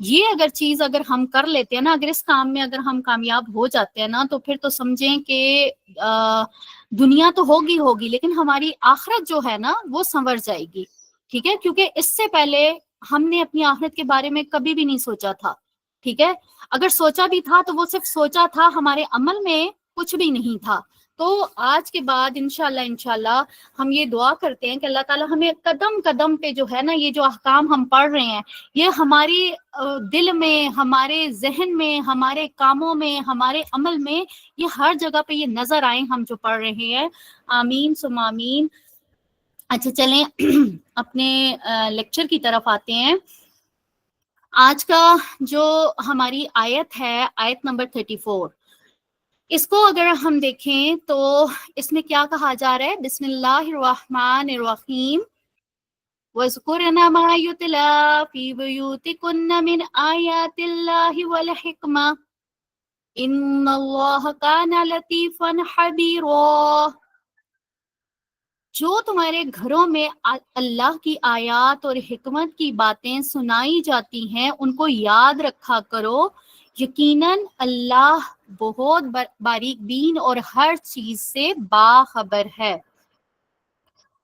یہ اگر چیز اگر ہم کر لیتے ہیں نا، اگر اس کام میں اگر ہم کامیاب ہو جاتے ہیں نا، تو پھر تو سمجھیں کہ دنیا تو ہوگی ہوگی، لیکن ہماری آخرت جو ہے نا وہ سنور جائے گی، ٹھیک ہے، کیونکہ اس سے پہلے ہم نے اپنی آخرت کے بارے میں کبھی بھی نہیں سوچا تھا، ٹھیک ہے، اگر سوچا بھی تھا تو وہ صرف سوچا تھا، ہمارے عمل میں کچھ بھی نہیں تھا۔ تو آج کے بعد انشاءاللہ ہم یہ دعا کرتے ہیں کہ اللہ تعالیٰ ہمیں قدم قدم پہ جو ہے نا یہ جو احکام ہم پڑھ رہے ہیں، یہ ہماری دل میں، ہمارے ذہن میں، ہمارے کاموں میں، ہمارے عمل میں، یہ ہر جگہ پہ یہ نظر آئیں ہم جو پڑھ رہے ہیں۔ آمین ثم آمین۔ اچھا چلیں اپنے لیکچر کی طرف آتے ہیں۔ آج کا جو ہماری آیت ہے، آیت نمبر 34، اس کو اگر ہم دیکھیں تو اس میں کیا کہا جا رہا ہے؟ بسم اللہ الرحمن الرحیم، وَاذْكُرْنَ مَا يُتْلَى فِي بُيُوتِكُنَّ مِنْ آيَاتِ اللَّهِ وَالْحِكْمَةِ إِنَّ اللَّهَ كَانَ لَطِيفًا خَبِيرًا۔ جو تمہارے گھروں میں اللہ کی آیات اور حکمت کی باتیں سنائی جاتی ہیں ان کو یاد رکھا کرو، یقیناً اللہ بہت باریک بین اور ہر چیز سے باخبر ہے۔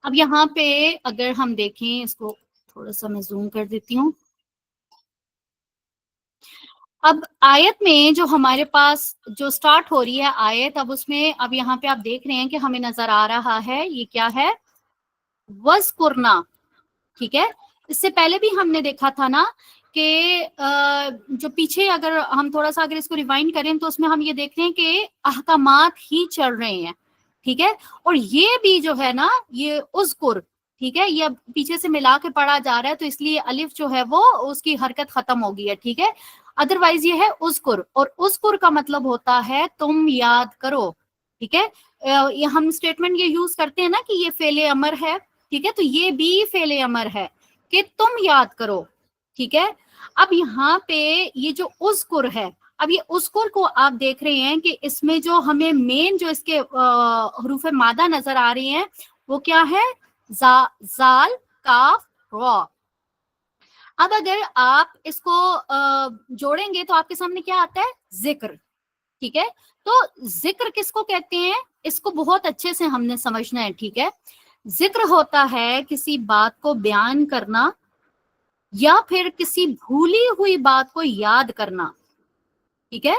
اب یہاں پہ اگر ہم دیکھیں، اس کو تھوڑا سا میں زوم کر دیتی ہوں۔ اب آیت میں جو ہمارے پاس جو سٹارٹ ہو رہی ہے آیت، اب اس میں اب یہاں پہ آپ دیکھ رہے ہیں کہ ہمیں نظر آ رہا ہے یہ کیا ہے؟ وَذْكُرْنَا، ٹھیک ہے۔ اس سے پہلے بھی ہم نے دیکھا تھا نا کہ جو پیچھے اگر ہم تھوڑا سا اگر اس کو ریوائنڈ کریں تو اس میں ہم یہ دیکھ رہے ہیں کہ احکامات ہی چل رہے ہیں، ٹھیک ہے، اور یہ بھی جو ہے نا یہ اذکر، ٹھیک ہے، یہ پیچھے سے ملا کے پڑھا جا رہا ہے تو اس لیے الف جو ہے وہ اس کی حرکت ختم ہو گئی ہے، ٹھیک ہے، ادروائز یہ ہے اذکر، اور اذکر کا مطلب ہوتا ہے تم یاد کرو، ٹھیک ہے۔ یہ ہم اسٹیٹمنٹ یہ یوز کرتے ہیں نا کہ یہ فعل امر ہے، ٹھیک ہے، تو یہ بھی فعل امر ہے کہ تم یاد کرو، ٹھیک ہے۔ اب یہاں پہ یہ جو اذکر ہے، اب یہ اذکر کو آپ دیکھ رہے ہیں کہ اس میں جو ہمیں مین جو اس کے حروف مادہ نظر آ رہی ہیں وہ کیا ہے؟ زال، کاف، را۔ اب اگر آپ اس کو جوڑیں گے تو آپ کے سامنے کیا آتا ہے؟ ذکر، ٹھیک ہے۔ تو ذکر کس کو کہتے ہیں؟ اس کو بہت اچھے سے ہم نے سمجھنا ہے، ٹھیک ہے۔ ذکر ہوتا ہے کسی بات کو بیان کرنا یا پھر کسی بھولی ہوئی بات کو یاد کرنا، ٹھیک ہے۔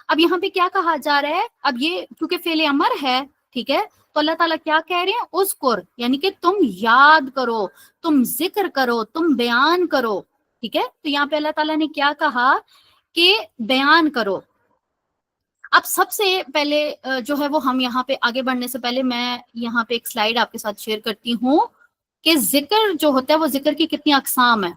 اب یہاں پہ کیا کہا جا رہا ہے؟ اب یہ کیونکہ فعل امر ہے، ٹھیک ہے، تو اللہ تعالیٰ کیا کہہ رہے ہیں؟ اذکر، یعنی کہ تم یاد کرو، تم ذکر کرو، تم بیان کرو، ٹھیک ہے۔ تو یہاں پہ اللہ تعالیٰ نے کیا کہا کہ بیان کرو۔ اب سب سے پہلے جو ہے وہ ہم یہاں پہ آگے بڑھنے سے پہلے میں یہاں پہ ایک سلائیڈ آپ کے ساتھ شیئر کرتی ہوں کہ ذکر جو ہوتا ہے وہ ذکر کی کتنی اقسام ہیں،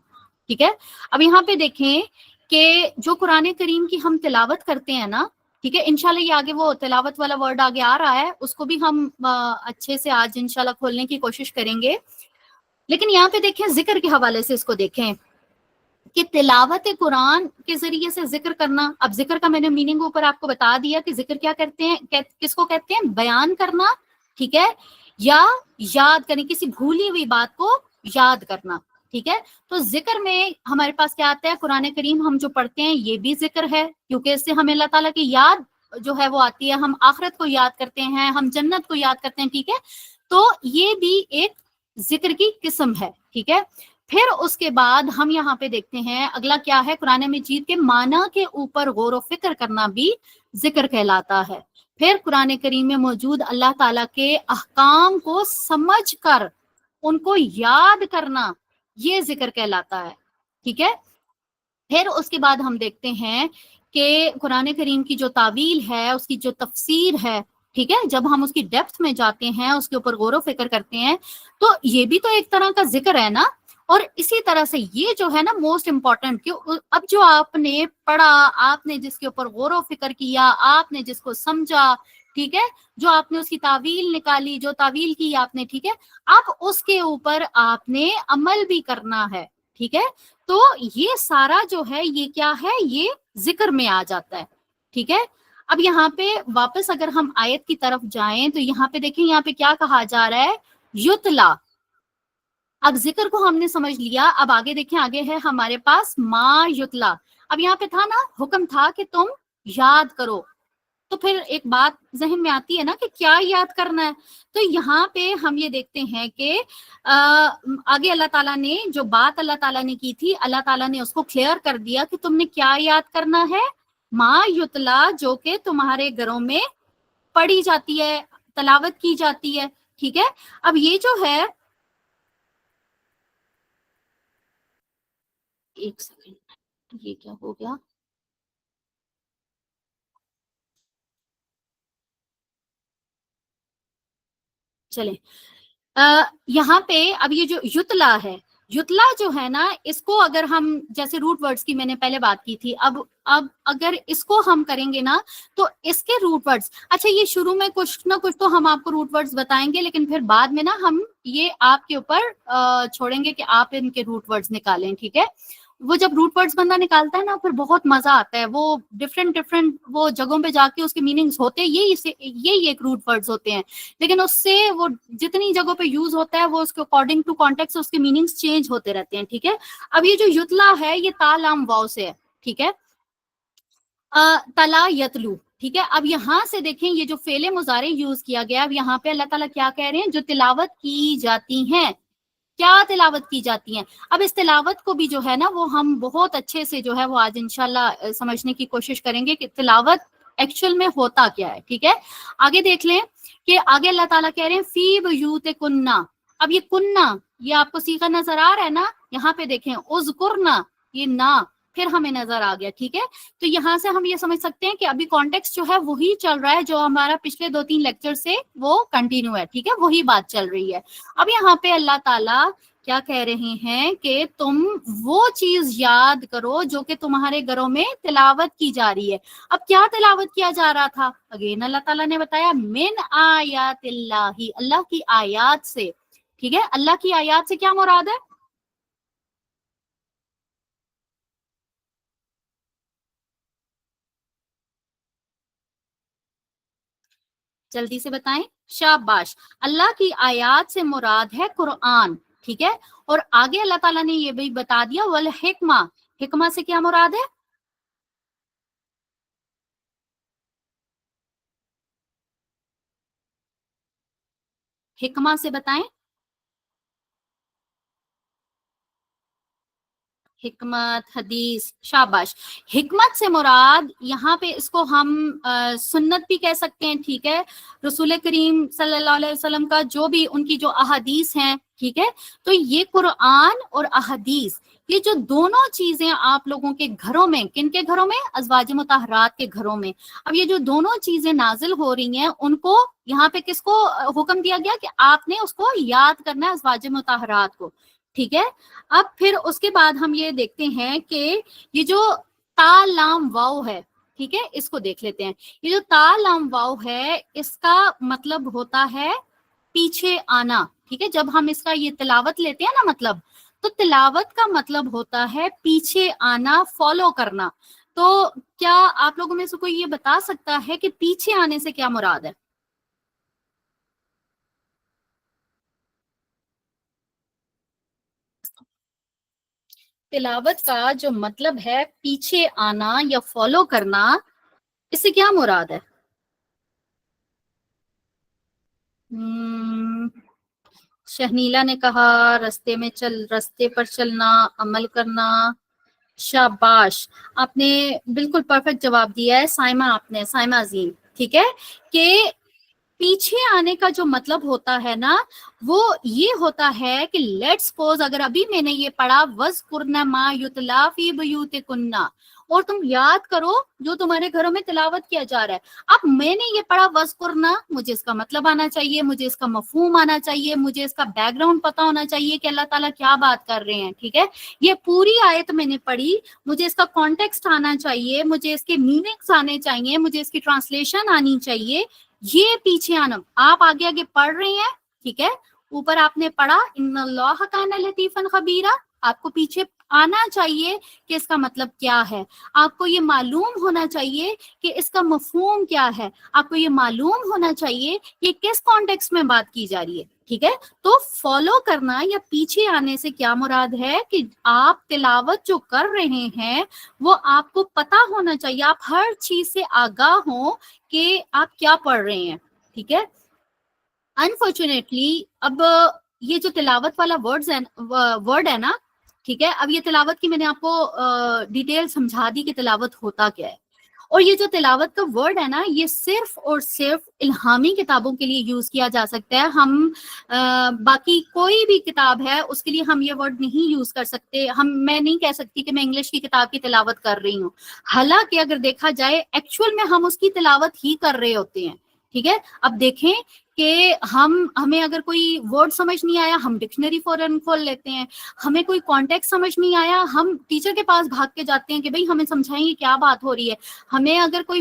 ٹھیک ہے۔ اب یہاں پہ دیکھیں کہ جو قرآن کریم کی ہم تلاوت کرتے ہیں نا، ٹھیک ہے، انشاءاللہ یہ آگے وہ تلاوت والا ورڈ آگے آ رہا ہے، اس کو بھی ہم اچھے سے آج انشاءاللہ کھولنے کی کوشش کریں گے، لیکن یہاں پہ دیکھیں ذکر کے حوالے سے اس کو دیکھیں کہ تلاوت قرآن کے ذریعے سے ذکر کرنا۔ اب ذکر کا میں نے میننگ اوپر آپ کو بتا دیا کہ ذکر کیا کرتے ہیں، کس کو کہتے ہیں؟ بیان کرنا، ٹھیک ہے، یا یاد کریں، کسی بھولی ہوئی بات کو یاد کرنا، ٹھیک ہے۔ تو ذکر میں ہمارے پاس کیا آتا ہے؟ قرآن کریم ہم جو پڑھتے ہیں یہ بھی ذکر ہے، کیونکہ اس سے ہمیں اللہ تعالیٰ کی یاد جو ہے وہ آتی ہے، ہم آخرت کو یاد کرتے ہیں، ہم جنت کو یاد کرتے ہیں، ٹھیک ہے۔ تو یہ بھی ایک ذکر کی قسم ہے، ٹھیک ہے۔ پھر اس کے بعد ہم یہاں پہ دیکھتے ہیں اگلا کیا ہے؟ قرآن مجید کے معنی کے اوپر غور و فکر کرنا بھی ذکر کہلاتا ہے۔ پھر قرآن کریم میں موجود اللہ تعالیٰ کے احکام کو سمجھ کر ان کو یاد کرنا، یہ ذکر کہلاتا ہے، ٹھیک ہے۔ پھر اس کے بعد ہم دیکھتے ہیں کہ قرآن کریم کی جو تعویل ہے، اس کی جو تفسیر ہے، ٹھیک ہے، جب ہم اس کی ڈیپتھ میں جاتے ہیں، اس کے اوپر غور و فکر کرتے ہیں، تو یہ بھی تو ایک طرح کا ذکر ہے نا۔ اور اسی طرح سے یہ جو ہے نا موسٹ امپورٹنٹ، کہ اب جو آپ نے پڑھا، آپ نے جس کے اوپر غور و فکر کیا، آپ نے جس کو سمجھا، ٹھیک ہے، جو آپ نے اس کی تعویل نکالی، جو تعویل کی آپ نے، ٹھیک ہے، اب اس کے اوپر آپ نے عمل بھی کرنا ہے، ٹھیک ہے۔ تو یہ سارا جو ہے یہ کیا ہے؟ یہ ذکر میں آ جاتا ہے، ٹھیک ہے۔ اب یہاں پہ واپس اگر ہم آیت کی طرف جائیں تو یہاں پہ دیکھیں، یہاں پہ کیا کہا جا رہا ہے؟ یتلا۔ اب ذکر کو ہم نے سمجھ لیا، اب آگے دیکھیں، آگے ہے ہمارے پاس ما یتلا. اب یہاں پہ تھا نا حکم تھا کہ تم یاد کرو، تو پھر ایک بات ذہن میں آتی ہے نا کہ کیا یاد کرنا ہے. تو یہاں پہ ہم یہ دیکھتے ہیں کہ آگے اللہ تعالیٰ نے جو بات اللہ تعالیٰ نے کی تھی، اللہ تعالیٰ نے اس کو کلیئر کر دیا کہ تم نے کیا یاد کرنا ہے. ما یتلا، جو کہ تمہارے گھروں میں پڑھی جاتی ہے، تلاوت کی جاتی ہے. ٹھیک ہے، اب یہ جو ہے، ایک سیکنڈ، یہ کیا ہو گیا؟ چلیں، یہاں پہ اب یہ جو یتلا ہے، یتلا جو ہے نا، اس کو اگر ہم جیسے روٹ ورڈز کی میں نے پہلے بات کی تھی، اب اگر اس کو ہم کریں گے نا تو اس کے روٹ ورڈز، اچھا یہ شروع میں کچھ نہ کچھ تو ہم آپ کو روٹ ورڈز بتائیں گے، لیکن پھر بعد میں نا ہم یہ آپ کے اوپر چھوڑیں گے کہ آپ ان کے روٹ ورڈز نکالیں. ٹھیک ہے، وہ جب روٹ ورڈز بندہ نکالتا ہے نا پھر بہت مزہ آتا ہے، وہ ڈفرینٹ وہ جگہوں پہ جا کے اس کے میننگز ہوتے ہیں، یہی ایک روٹ ورڈز ہوتے ہیں، لیکن اس سے وہ جتنی جگہوں پہ یوز ہوتا ہے وہ اس کے اکارڈنگ ٹو کانٹیکس اس کے میننگز چینج ہوتے رہتے ہیں. ٹھیک ہے، اب یہ جو یتلا ہے یہ تا لام واو سے ہے. ٹھیک ہے، تلا یتلو. ٹھیک ہے، اب یہاں سے دیکھیں یہ جو فعل مضارع یوز کیا گیا، اب یہاں پہ اللہ تعالیٰ کیا کہہ رہے ہیں؟ جو تلاوت کی جاتی ہیں. کیا تلاوت کی جاتی ہیں؟ اب اس تلاوت کو بھی جو ہے نا وہ ہم بہت اچھے سے جو ہے وہ آج انشاءاللہ سمجھنے کی کوشش کریں گے کہ تلاوت ایکچوئل میں ہوتا کیا ہے. ٹھیک ہے، آگے دیکھ لیں کہ آگے اللہ تعالیٰ کہہ رہے ہیں فی بیوت کننا. اب یہ کننا، یہ آپ کو صیغہ نظر آ رہا ہے نا، یہاں پہ دیکھیں اذکرنا، یہ نا پھر ہمیں نظر آ گیا. ٹھیک ہے، تو یہاں سے ہم یہ سمجھ سکتے ہیں کہ ابھی کانٹیکس جو ہے وہی چل رہا ہے جو ہمارا پچھلے 2-3 لیکچر سے وہ کنٹینیو ہے. ٹھیک ہے، وہی بات چل رہی ہے. اب یہاں پہ اللہ تعالیٰ کیا کہہ رہے ہیں کہ تم وہ چیز یاد کرو جو کہ تمہارے گھروں میں تلاوت کی جا رہی ہے. اب کیا تلاوت کیا جا رہا تھا؟ اگین اللہ تعالیٰ نے بتایا من آیات اللہ، اللہ کی آیات سے. ٹھیک ہے، اللہ کی آیات سے کیا مراد ہے؟ جلدی سے بتائیں. شاباش، اللہ کی آیات سے مراد ہے قرآن. ٹھیک ہے، اور آگے اللہ تعالیٰ نے یہ بھی بتا دیا والحکمہ، حکمہ سے کیا مراد ہے؟ حکمہ سے بتائیں. حکمت، حدیث، شاباش. حکمت سے مراد یہاں پہ اس کو ہم سنت بھی کہہ سکتے ہیں. ٹھیک ہے، رسول کریم صلی اللہ علیہ وسلم کا جو بھی ان کی جو احادیث ہیں. ٹھیک ہے، تو یہ قرآن اور احادیث، یہ جو دونوں چیزیں آپ لوگوں کے گھروں میں، کن کے گھروں میں؟ ازواج مطہرات کے گھروں میں. اب یہ جو دونوں چیزیں نازل ہو رہی ہیں ان کو یہاں پہ کس کو حکم دیا گیا کہ آپ نے اس کو یاد کرنا ہے، ازواج مطہرات کو. ٹھیک ہے، اب پھر اس کے بعد ہم یہ دیکھتے ہیں کہ یہ جو تا لام واو ہے، ٹھیک ہے، اس کو دیکھ لیتے ہیں. یہ جو تا لام واو ہے اس کا مطلب ہوتا ہے پیچھے آنا. ٹھیک ہے، جب ہم اس کا یہ تلاوت لیتے ہیں نا مطلب، تو تلاوت کا مطلب ہوتا ہے پیچھے آنا، فالو کرنا. تو کیا آپ لوگوں میں سے کوئی یہ بتا سکتا ہے کہ پیچھے آنے سے کیا مراد ہے؟ تلاوت کا جو مطلب ہے پیچھے آنا یا فالو کرنا، اس سے کیا مراد ہے؟ شہنیلا نے کہا رستے پر چلنا، عمل کرنا. شاباش، آپ نے بالکل پرفیکٹ جواب دیا ہے سائمہ عظیم. ٹھیک ہے، کہ پیچھے آنے کا جو مطلب ہوتا ہے نا وہ یہ ہوتا ہے کہ لیٹ سپوز اگر ابھی میں نے یہ پڑھا وَذْكُرْنَ مَا يُتْلَى فِي بُيُوتِكُنَّ، اور تم یاد کرو جو تمہارے گھروں میں تلاوت کیا جا رہا ہے. اب میں نے یہ پڑھا وَذْكُرْنَ، مجھے اس کا مطلب آنا چاہیے، مجھے اس کا مفہوم آنا چاہیے، مجھے اس کا بیک گراؤنڈ پتا ہونا چاہیے کہ اللہ تعالیٰ کیا بات کر رہے ہیں. ٹھیک ہے، یہ پوری آیت میں نے پڑھی، مجھے اس کا کانٹیکسٹ آنا چاہیے، مجھے اس کے میننگز آنے چاہیے، مجھے اس کی ٹرانسلیشن آنی چاہیے. یہ پیچھے آنا، آپ آگے آگے پڑھ رہے ہیں. ٹھیک ہے، اوپر آپ نے پڑھا ان اللہ کان لطیفا خبیرا، آپ کو پیچھے آنا چاہیے کہ اس کا مطلب کیا ہے، آپ کو یہ معلوم ہونا چاہیے کہ اس کا مفہوم کیا ہے، آپ کو یہ معلوم ہونا چاہیے کہ کس کانٹیکسٹ میں بات کی جا رہی ہے. ٹھیک ہے. تو فالو کرنا یا پیچھے آنے سے کیا مراد ہے کہ آپ تلاوت جو کر رہے ہیں وہ آپ کو پتا ہونا چاہیے, آپ ہر چیز سے آگاہ ہوں کہ آپ کیا پڑھ رہے ہیں. ٹھیک ہے. انفارچونیٹلی اب یہ جو تلاوت والا ورڈ ہے نا, ٹھیک ہے, اب یہ تلاوت کی میں نے آپ کو ڈیٹیل سمجھا دی کہ تلاوت ہوتا کیا ہے. اور یہ جو تلاوت کا ورڈ ہے نا, یہ صرف اور صرف الہامی کتابوں کے لیے یوز کیا جا سکتا ہے. ہم باقی کوئی بھی کتاب ہے اس کے لیے ہم یہ ورڈ نہیں یوز کر سکتے. میں نہیں کہہ سکتی کہ میں انگلش کی کتاب کی تلاوت کر رہی ہوں, حالانکہ اگر دیکھا جائے ایکچوئل میں ہم اس کی تلاوت ہی کر رہے ہوتے ہیں. ٹھیک ہے. اب دیکھیں کہ ہمیں اگر کوئی ورڈ سمجھ نہیں آیا, ہم ڈکشنری فوراً کھول لیتے ہیں. ہمیں کوئی کانٹیکٹ سمجھ نہیں آیا, ہم ٹیچر کے پاس بھاگ کے جاتے ہیں کہ بھئی ہمیں سمجھائیں یہ کیا بات ہو رہی ہے. ہمیں اگر کوئی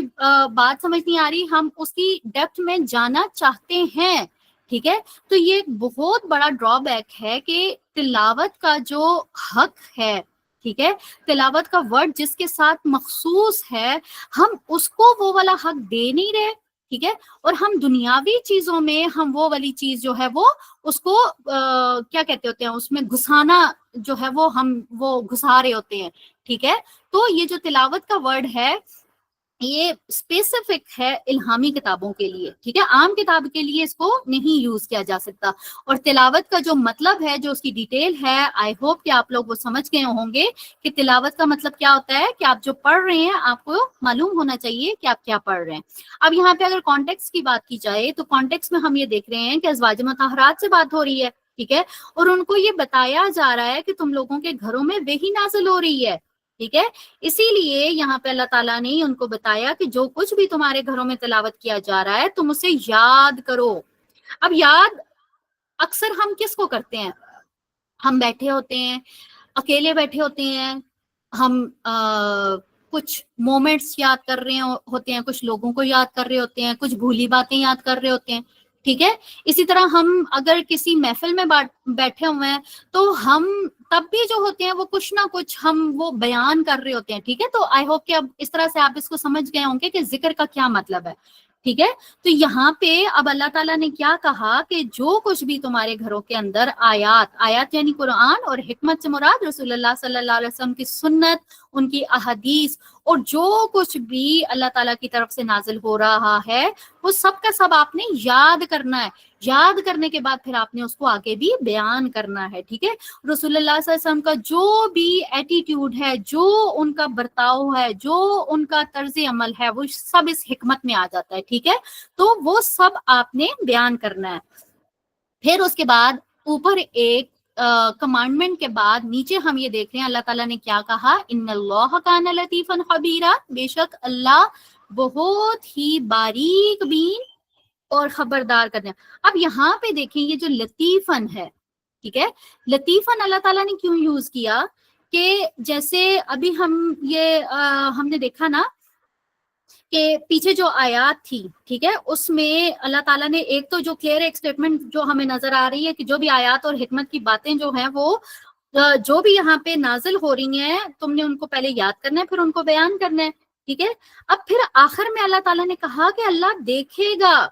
بات سمجھ نہیں آ رہی, ہم اس کی ڈیپتھ میں جانا چاہتے ہیں. ٹھیک ہے. تو یہ بہت بڑا ڈرا بیک ہے کہ تلاوت کا جو حق ہے, ٹھیک ہے, تلاوت کا ورڈ جس کے ساتھ مخصوص ہے, ہم اس کو وہ والا حق دے نہیں رہے. ٹھیک ہے. اور ہم دنیاوی چیزوں میں ہم وہ والی چیز جو ہے وہ اس کو کیا کہتے ہوتے ہیں, اس میں گھسانا جو ہے وہ گھسا رہے ہوتے ہیں. ٹھیک ہے. تو یہ جو تلاوت کا ورڈ ہے یہ اسپیسیفک ہے الہامی کتابوں کے لیے. ٹھیک ہے. عام کتاب کے لیے اس کو نہیں یوز کیا جا سکتا. اور تلاوت کا جو مطلب ہے, جو اس کی ڈیٹیل ہے, آئی ہوپ کہ آپ لوگ وہ سمجھ گئے ہوں گے کہ تلاوت کا مطلب کیا ہوتا ہے, کہ آپ جو پڑھ رہے ہیں آپ کو معلوم ہونا چاہیے کہ آپ کیا پڑھ رہے ہیں. اب یہاں پہ اگر کانٹیکس کی بات کی جائے تو کانٹیکس میں ہم یہ دیکھ رہے ہیں کہ ازواج مطہرات سے بات ہو رہی ہے. ٹھیک ہے. اور ان کو یہ بتایا جا رہا ہے کہ تم لوگوں کے گھروں میں وحی نازل ہو رہی ہے. ٹھیک ہے. اسی لیے یہاں پہ اللہ تعالیٰ نے ان کو بتایا کہ جو کچھ بھی تمہارے گھروں میں تلاوت کیا جا رہا ہے تم اسے یاد کرو. اب یاد اکثر ہم کس کو کرتے ہیں, ہم بیٹھے ہوتے ہیں, اکیلے بیٹھے ہوتے ہیں, ہم کچھ مومنٹس یاد کر رہے ہوتے ہیں, کچھ لوگوں کو یاد کر رہے ہوتے ہیں, کچھ بھولی باتیں یاد کر رہے ہوتے ہیں. ٹھیک ہے. اسی طرح ہم اگر کسی محفل میں بیٹھے ہوئے ہیں تو ہم تب بھی جو ہوتے ہیں وہ کچھ نہ کچھ ہم وہ بیان کر رہے ہوتے ہیں. ٹھیک ہے. تو آئی ہوپ کہ اب اس طرح سے آپ اس کو سمجھ گئے ہوں گے کہ ذکر کا کیا مطلب ہے. ٹھیک ہے. تو یہاں پہ اب اللہ تعالیٰ نے کیا کہا کہ جو کچھ بھی تمہارے گھروں کے اندر آیات یعنی قرآن, اور حکمت سے مراد رسول اللہ صلی اللہ علیہ وسلم کی سنت, ان کی احادیث, اور جو کچھ بھی اللہ تعالیٰ کی طرف سے نازل ہو رہا ہے وہ سب کا سب آپ نے یاد کرنا ہے. یاد کرنے کے بعد پھر آپ نے اس کو آگے بھی بیان کرنا ہے. ٹھیک ہے. رسول اللہ صلی اللہ علیہ وسلم کا جو بھی ایٹیٹیوڈ ہے, جو ان کا برتاؤ ہے, جو ان کا طرز عمل ہے, وہ سب اس حکمت میں آ جاتا ہے. ٹھیک ہے. تو وہ سب آپ نے بیان کرنا ہے. پھر اس کے بعد اوپر ایک کمانڈمنٹ کے بعد نیچے ہم یہ دیکھ رہے ہیں اللہ تعالیٰ نے کیا کہا, ان اللہ کان لطیفا خبیرا, بے شک اللہ بہت ہی باریک بین اور خبردار کرنے. اب یہاں پہ دیکھیں یہ جو لطیفن ہے, ٹھیک ہے, لطیفن اللہ تعالیٰ نے کیوں یوز کیا کہ جیسے ابھی ہم نے دیکھا نا کہ پیچھے جو آیات تھی, ٹھیک ہے, اس میں اللہ تعالیٰ نے ایک تو جو کلیئر ایک سٹیٹمنٹ جو ہمیں نظر آ رہی ہے کہ جو بھی آیات اور حکمت کی باتیں جو ہیں وہ جو بھی یہاں پہ نازل ہو رہی ہیں تم نے ان کو پہلے یاد کرنا ہے, پھر ان کو بیان کرنا ہے. ٹھیک ہے. اب پھر آخر میں اللہ تعالیٰ نے کہا کہ اللہ دیکھے گا,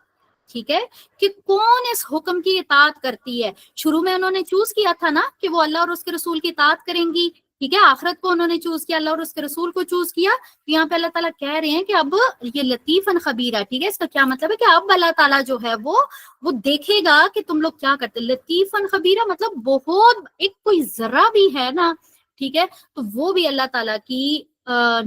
ٹھیک ہے, کہ کون اس حکم کی اطاعت کرتی ہے. شروع میں انہوں نے چوز کیا تھا نا کہ وہ اللہ اور اس کے رسول کی اطاعت کریں گی. ٹھیک ہے. آخرت کو انہوں نے چوز کیا, اللہ اور اس کے رسول کو چوز کیا. یہاں پہ اللہ تعالیٰ کہہ رہے ہیں کہ اب یہ لطیفن خبیر ہے. ٹھیک ہے. اس کا کیا مطلب ہے کہ اب اللہ تعالیٰ جو ہے وہ دیکھے گا کہ تم لوگ کیا کرتے. لطیفن خبیرہ مطلب بہت ایک کوئی ذرہ بھی ہے نا, ٹھیک ہے, تو وہ بھی اللہ تعالیٰ کی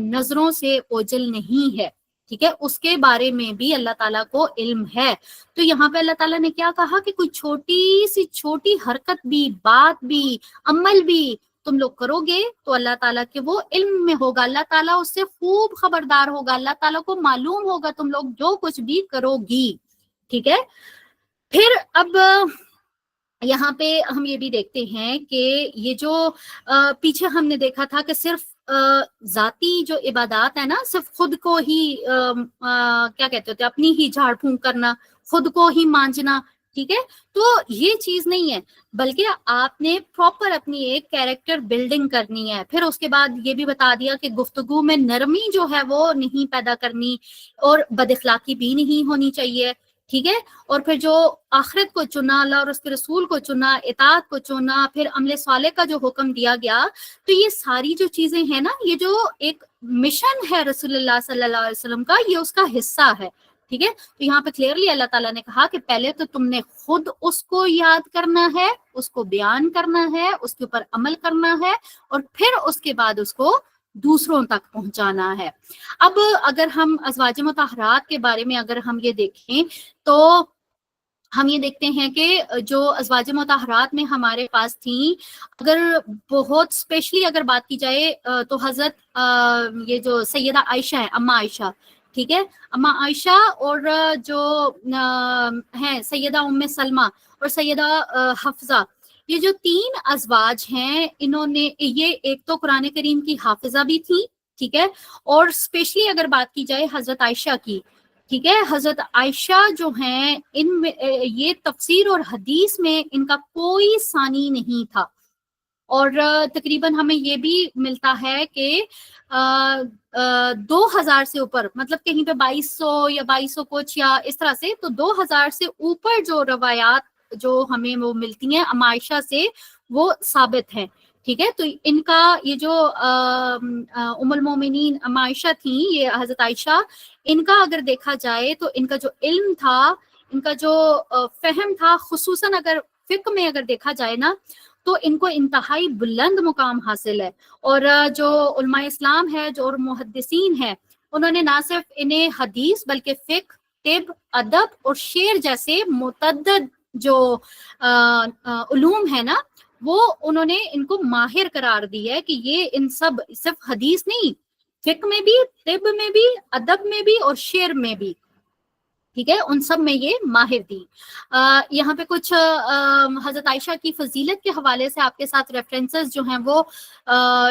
نظروں سے اوجل نہیں ہے. ٹھیک ہے. اس کے بارے میں بھی اللہ تعالیٰ کو علم ہے. تو یہاں پہ اللہ تعالیٰ نے کیا کہا کہ کوئی چھوٹی سی چھوٹی حرکت بھی, بات بھی, عمل بھی تم لوگ کرو گے تو اللہ تعالیٰ کے وہ علم میں ہوگا, اللہ تعالیٰ اس سے خوب خبردار ہوگا, اللہ تعالیٰ کو معلوم ہوگا تم لوگ جو کچھ بھی کرو گی. ٹھیک ہے. پھر اب یہاں پہ ہم یہ بھی دیکھتے ہیں کہ یہ جو پیچھے ہم نے دیکھا تھا کہ صرف ذاتی جو عبادات ہے نا, صرف خود کو ہی کیا کہتے ہوتے اپنی ہی جھاڑ پھونک کرنا, خود کو ہی مانجنا. ٹھیک ہے. تو یہ چیز نہیں ہے, بلکہ آپ نے پراپر اپنی ایک کیریکٹر بلڈنگ کرنی ہے. پھر اس کے بعد یہ بھی بتا دیا کہ گفتگو میں نرمی جو ہے وہ نہیں پیدا کرنی اور بد اخلاقی بھی نہیں ہونی چاہیے. ٹھیک ہے، اور پھر جو آخرت کو چنا، اللہ اور اس کے رسول کو چنا، اطاعت کو چنا، پھر عمل صالح کا جو حکم دیا گیا، تو یہ ساری جو چیزیں ہیں نا، یہ جو ایک مشن ہے رسول اللہ صلی اللہ علیہ وسلم کا، یہ اس کا حصہ ہے. ٹھیک ہے، تو یہاں پہ کلیئرلی اللہ تعالیٰ نے کہا کہ پہلے تو تم نے خود اس کو یاد کرنا ہے، اس کو بیان کرنا ہے، اس کے اوپر عمل کرنا ہے، اور پھر اس کے بعد اس کو دوسروں تک پہنچانا ہے. اب اگر ہم ازواج مطہرات کے بارے میں اگر ہم یہ دیکھیں تو ہم یہ دیکھتے ہیں کہ جو ازواج مطہرات میں ہمارے پاس تھیں، اگر بہت اسپیشلی اگر بات کی جائے تو حضرت یہ جو سیدہ عائشہ ہے، اما عائشہ، ٹھیک ہے، اما عائشہ، اور جو ہیں سیدہ ام سلمہ اور سیدہ حفصہ، یہ جو تین ازواج ہیں، انہوں نے یہ ایک تو قرآن کریم کی حافظہ بھی تھی، ٹھیک ہے، اور اسپیشلی اگر بات کی جائے حضرت عائشہ کی، ٹھیک ہے، حضرت عائشہ جو ہیں ان میں یہ تفسیر اور حدیث میں ان کا کوئی ثانی نہیں تھا. اور تقریباً ہمیں یہ بھی ملتا ہے کہ 2000 سے اوپر، مطلب کہیں پہ 2200 یا 2200 کچھ یا اس طرح سے، تو 2000 سے اوپر جو روایات جو ہمیں وہ ملتی ہیں اما عائشہ سے، وہ ثابت ہیں. ٹھیک ہے، تو ان کا یہ جو ام المومنین اما عائشہ تھیں، یہ حضرت عائشہ، ان کا اگر دیکھا جائے تو ان کا جو علم تھا، ان کا جو فہم تھا، خصوصاً اگر فقہ میں اگر دیکھا جائے نا، تو ان کو انتہائی بلند مقام حاصل ہے. اور جو علماء اسلام ہے، جو محدثین ہیں، انہوں نے نہ صرف انہیں حدیث بلکہ فقہ، طب، ادب اور شعر جیسے متعدد جو علوم ہے نا، وہ انہوں نے ان کو ماہر قرار دی ہے کہ یہ ان سب صرف حدیث نہیں، فقہ میں بھی، طب میں بھی، ادب میں بھی اور شعر میں بھی، ٹھیک ہے، ان سب میں یہ ماہر تھی. یہاں پہ کچھ حضرت عائشہ کی فضیلت کے حوالے سے آپ کے ساتھ ریفرنسز جو ہیں وہ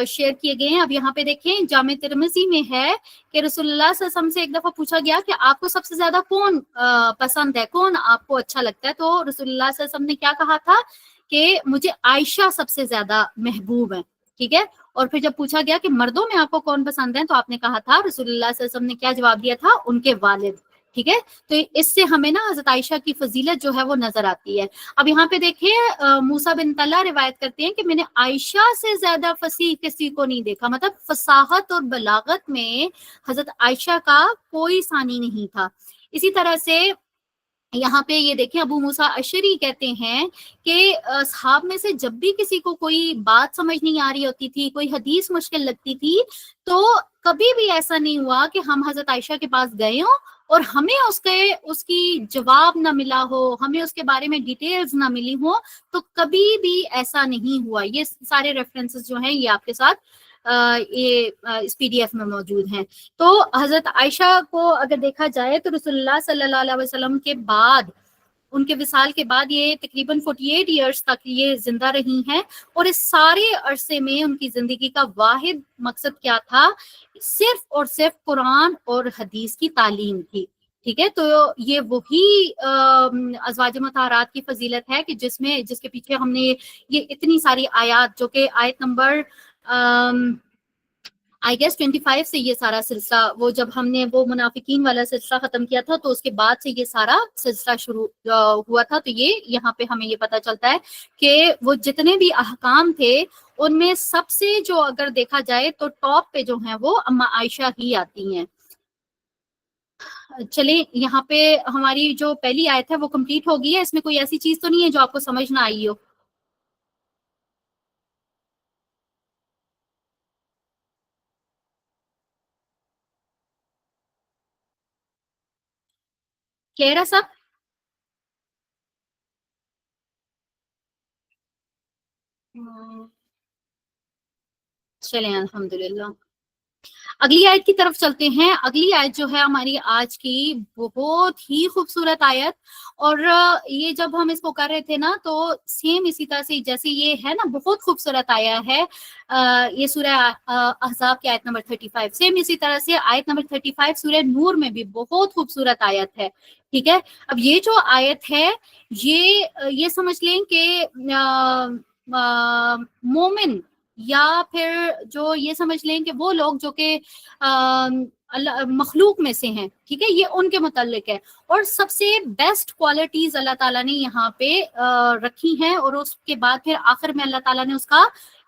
شیئر کیے گئے ہیں. اب یہاں پہ دیکھیں، جامع ترمذی میں ہے کہ رسول اللہ صلی اللہ علیہ وسلم سے ایک دفعہ پوچھا گیا کہ آپ کو سب سے زیادہ کون پسند ہے، کون آپ کو اچھا لگتا ہے، تو رسول اللہ صلی اللہ علیہ وسلم نے کیا کہا تھا کہ مجھے عائشہ سب سے زیادہ محبوب ہے. ٹھیک ہے، اور پھر جب پوچھا گیا کہ مردوں میں آپ کو کون پسند ہے، تو آپ نے کہا تھا، رسول اللہ صلی اللہ علیہ وسلم نے کیا جواب دیا تھا، ان کے والد. ٹھیک ہے، تو اس سے ہمیں نا حضرت عائشہ کی فضیلت جو ہے وہ نظر آتی ہے. اب یہاں پہ دیکھیں، موسیٰ بن طلحہ روایت کرتے ہیں کہ میں نے عائشہ سے زیادہ فصیح کسی کو نہیں دیکھا، مطلب فصاحت اور بلاغت میں حضرت عائشہ کا کوئی ثانی نہیں تھا. اسی طرح سے یہاں پہ یہ دیکھیں، ابو موسیٰ اشعری کہتے ہیں کہ اصحاب میں سے جب بھی کسی کو کوئی بات سمجھ نہیں آ رہی ہوتی تھی، کوئی حدیث مشکل لگتی تھی، تو کبھی بھی ایسا نہیں ہوا کہ ہم حضرت عائشہ کے پاس گئے ہوں اور ہمیں اس کی جواب نہ ملا ہو، ہمیں اس کے بارے میں ڈیٹیلز نہ ملی ہو. تو کبھی بھی ایسا نہیں ہوا. یہ سارے ریفرنسز جو ہیں یہ آپ کے ساتھ یہ اس PDF میں موجود ہیں. تو حضرت عائشہ کو اگر دیکھا جائے تو رسول اللہ صلی اللہ علیہ وسلم کے بعد، ان کے وصال کے بعد، یہ تقریباً 48 ایئرس تک یہ زندہ رہی ہیں. اور اس سارے عرصے میں ان کی زندگی کا واحد مقصد کیا تھا؟ صرف اور صرف قرآن اور حدیث کی تعلیم تھی. ٹھیک ہے، تو یہ وہی ازواج مطہرات کی فضیلت ہے کہ جس کے پیچھے ہم نے یہ اتنی ساری آیات، جو کہ آیت نمبر آئی گیس 25 سے یہ سارا سلسلہ، وہ جب ہم نے وہ منافقین والا سلسلہ ختم کیا تھا، تو اس کے بعد سے یہ سارا سلسلہ شروع ہوا تھا. تو یہ یہاں پہ ہمیں یہ پتہ چلتا ہے کہ وہ جتنے بھی احکام تھے، ان میں سب سے جو اگر دیکھا جائے تو ٹاپ پہ جو ہیں وہ اما عائشہ ہی آتی ہیں. چلیں، یہاں پہ ہماری جو پہلی آیت ہے وہ کمپلیٹ ہو گئی ہے. اس میں کوئی ایسی چیز تو نہیں ہے جو آپ کو سمجھ نہ آئی ہو؟ کلیئر ہے سب؟ چلیں الحمدللہ. اگلی آیت کی طرف چلتے ہیں. اگلی آیت جو ہے ہماری آج کی بہت ہی خوبصورت آیت. اور یہ جب ہم اس کو کر رہے تھے نا، تو سیم اسی طرح سے جیسے یہ ہے نا بہت خوبصورت آیا ہے، یہ سورہ احزاب کی آیت نمبر 35، سیم اسی طرح سے آیت نمبر 35 سورہ نور میں بھی بہت خوبصورت آیت ہے. ٹھیک ہے، اب یہ جو آیت ہے، یہ سمجھ لیں کہ مومن، یا پھر جو یہ سمجھ لیں کہ وہ لوگ جو کہ مخلوق میں سے ہیں، ٹھیک ہے، یہ ان کے متعلق ہے. اور سب سے بیسٹ کوالٹیز اللہ تعالیٰ نے یہاں پہ رکھی ہیں، اور اس کے بعد پھر آخر میں اللہ تعالیٰ نے اس کا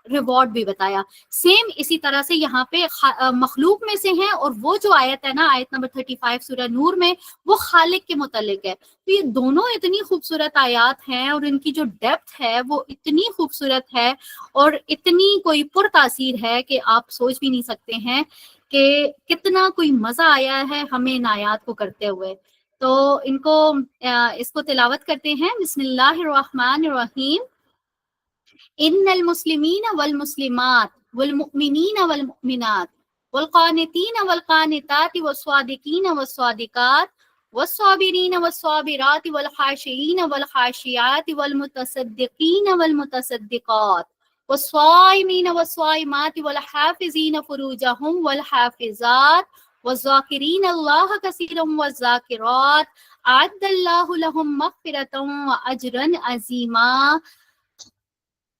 ریوارڈ بھی بتایا. سیم اسی طرح سے یہاں پہ مخلوق میں سے ہیں، اور وہ جو آیت ہے نا، آیت نمبر 35 سورہ نور میں، وہ خالق کے متعلق ہے. تو یہ دونوں اتنی خوبصورت آیات ہیں، اور ان کی جو ڈیپتھ ہے وہ اتنی خوبصورت ہے اور اتنی کوئی پر تاثیر ہے کہ آپ سوچ بھی نہیں سکتے ہیں کہ کتنا کوئی مزہ آیا ہے ہمیں ان آیات کو کرتے ہوئے. تو اس کو تلاوت کرتے ہیں. بسم اللہ الرحمن الرحیم. ان المسلمین والمسلمات والمؤمنین والمؤمنات والقانتین والقانتات والصادقین والصادقات والصابرین والصابرات والخاشعین والخاشعات والمتصدقین والمتصدقات والصائمین والصائمات والحافظین فروجہم والحافظات والذاکرین اللہ کثیرا والذاکرات اعد اللہ لہم مغفرۃ واجرا عظیما.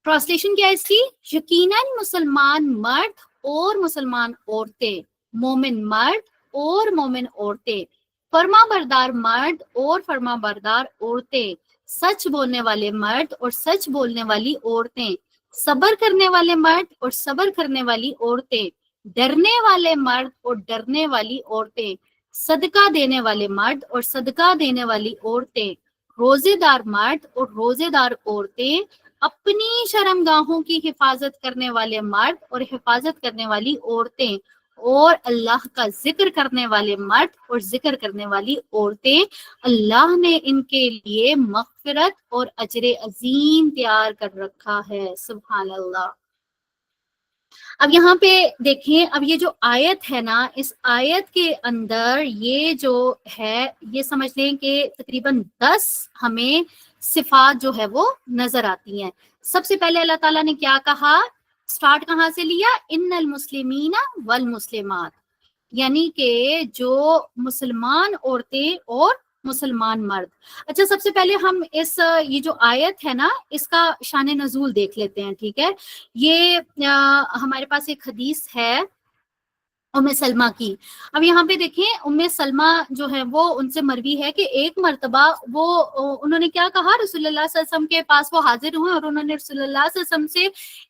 ٹرانسلیشن کیا ہے اس کی؟ یقیناً مسلمان مرد اور مسلمان عورتیں، مومن مرد اور مومن عورتیں، فرما بردار مرد اور فرما بردار عورتیں، سچ بولنے والے مرد اور سچ بولنے والی عورتیں، صبر کرنے والے مرد اور صبر کرنے والی عورتیں، ڈرنے والے مرد اور ڈرنے والی عورتیں، صدقہ دینے والے مرد اور صدقہ دینے والی عورتیں، روزے دار مرد اور روزے دار عورتیں، اپنی شرمگاہوں کی حفاظت کرنے والے مرد اور حفاظت کرنے والی عورتیں، اور اللہ کا ذکر کرنے والے مرد اور ذکر کرنے والی عورتیں. اللہ نے ان کے لیے مغفرت اور اجر عظیم تیار کر رکھا ہے. سبحان اللہ. اب یہاں پہ دیکھیں، اب یہ جو آیت ہے نا، اس آیت کے اندر یہ جو ہے، یہ سمجھ لیں کہ تقریباً 10 ہمیں صفات جو ہے وہ نظر آتی ہیں. سب سے پہلے اللہ تعالیٰ نے کیا کہا؟ سٹارٹ کہاں سے لیا؟ ان المسلمین والمسلمات، یعنی کہ جو مسلمان عورتیں اور مسلمان مرد. اچھا، سب سے پہلے ہم یہ جو آیت ہے نا، اس کا شان نزول دیکھ لیتے ہیں. ٹھیک ہے، یہ ہمارے پاس ایک حدیث ہے ام سلمہ کی. اب یہاں پہ دیکھیں، ام سلمہ جو ہے وہ ان سے مروی ہے کہ ایک مرتبہ انہوں نے کیا کہا، رسول اللہ صلی اللہ علیہ وسلم کے پاس وہ حاضر ہوئے، اور انہوں نے رسول اللہ صلی اللہ علیہ وسلم سے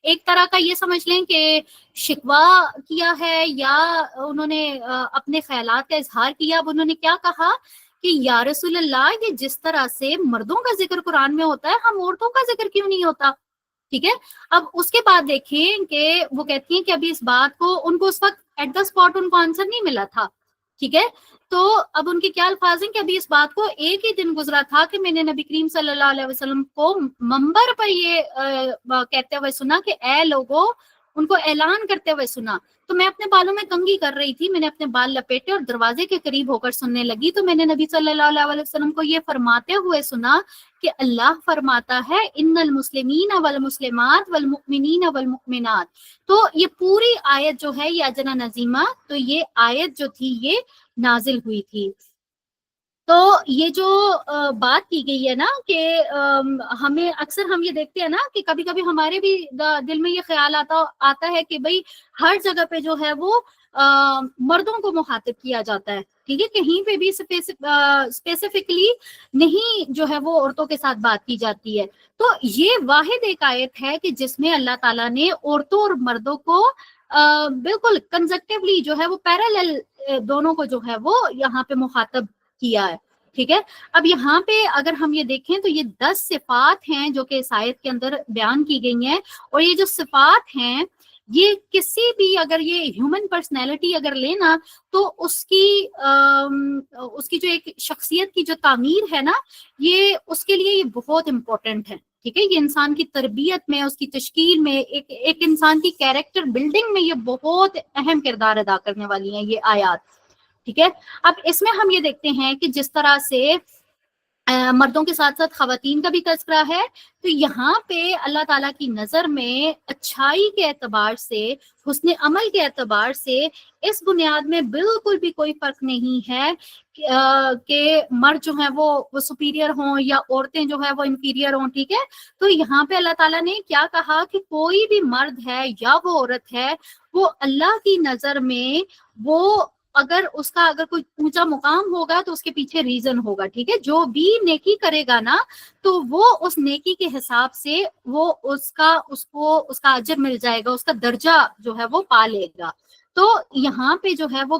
ایک طرح کا یہ سمجھ لیں کہ شکوہ کیا ہے، یا انہوں نے اپنے خیالات کا اظہار کیا. اب انہوں نے کیا کہا کہ یا رسول اللہ، یہ جس طرح سے مردوں کا ذکر قرآن میں ہوتا ہے، ہم عورتوں کا ذکر کیوں نہیں ہوتا؟ ٹھیک ہے. اب اس کے بعد دیکھیں کہ وہ کہتی ہیں کہ ابھی اس بات کو ان کو اس وقت ایٹ دا اسپاٹ ان کو آنسر نہیں ملا تھا. ٹھیک ہے، تو اب ان کے کیا الفاظ ہیں کہ ابھی اس بات کو ایک ہی دن گزرا تھا کہ میں نے نبی کریم صلی اللہ علیہ وسلم کو منبر پر یہ کہتے ہوئے سنا کہ اے لوگو، ان کو اعلان کرتے ہوئے سنا. تو میں اپنے بالوں میں کنگھی کر رہی تھی، میں نے اپنے بال لپیٹے اور دروازے کے قریب ہو کر سننے لگی، تو میں نے نبی صلی اللہ علیہ وسلم کو یہ فرماتے ہوئے سنا کہ اللہ فرماتا ہے ان المسلمین والمسلمات والمؤمنین والمؤمنات. تو یہ پوری آیت جو ہے یہ اجنا نظیمہ، تو یہ آیت جو تھی یہ نازل ہوئی تھی. تو یہ جو بات کی گئی ہے نا کہ ہمیں اکثر ہم یہ دیکھتے ہیں نا کہ کبھی کبھی ہمارے بھی دل میں یہ خیال آتا ہے کہ بھئی ہر جگہ پہ جو ہے وہ مردوں کو مخاطب کیا جاتا ہے. ٹھیک ہے، کہیں پہ بھی اسپیسیفکلی نہیں جو ہے وہ عورتوں کے ساتھ بات کی جاتی ہے. تو یہ واحد ایک آیت ہے کہ جس میں اللہ تعالیٰ نے عورتوں اور مردوں کو بالکل کنزیکٹیولی جو ہے وہ پیرالل دونوں کو جو ہے وہ یہاں پہ مخاطب کیا ہے. ٹھیک ہے، اب یہاں پہ اگر ہم یہ دیکھیں تو یہ 10 صفات ہیں جو کہ اس آیت کے اندر بیان کی گئی ہیں. اور یہ جو صفات ہیں یہ کسی بھی اگر یہ ہیومن پرسنالٹی اگر لینا تو اس کی جو ایک شخصیت کی جو تعمیر ہے نا، یہ اس کے لیے یہ بہت امپورٹنٹ ہے. ٹھیک ہے، یہ انسان کی تربیت میں، اس کی تشکیل میں، ایک انسان کی کیریکٹر بلڈنگ میں یہ بہت اہم کردار ادا کرنے والی ہیں یہ آیات. ٹھیک ہے، اب اس میں ہم یہ دیکھتے ہیں کہ جس طرح سے مردوں کے ساتھ ساتھ خواتین کا بھی تذکرہ ہے، تو یہاں پہ اللہ تعالیٰ کی نظر میں اچھائی کے اعتبار سے، حسن عمل کے اعتبار سے اس بنیاد میں بالکل بھی کوئی فرق نہیں ہے کہ مرد جو ہیں وہ سپیریئر ہوں یا عورتیں جو ہے وہ انفیریئر ہوں. ٹھیک ہے، تو یہاں پہ اللہ تعالیٰ نے کیا کہا کہ کوئی بھی مرد ہے یا وہ عورت ہے، وہ اللہ کی نظر میں وہ اگر اس کا اگر کوئی اونچا مقام ہوگا تو اس کے پیچھے ریزن ہوگا، ٹھیک ہے، جو بھی نیکی کرے گا نا تو وہ اس نیکی کے حساب سے وہ اس کا اجر مل جائے گا، اس کا درجہ جو ہے وہ پا لے گا۔ تو یہاں پہ جو ہے وہ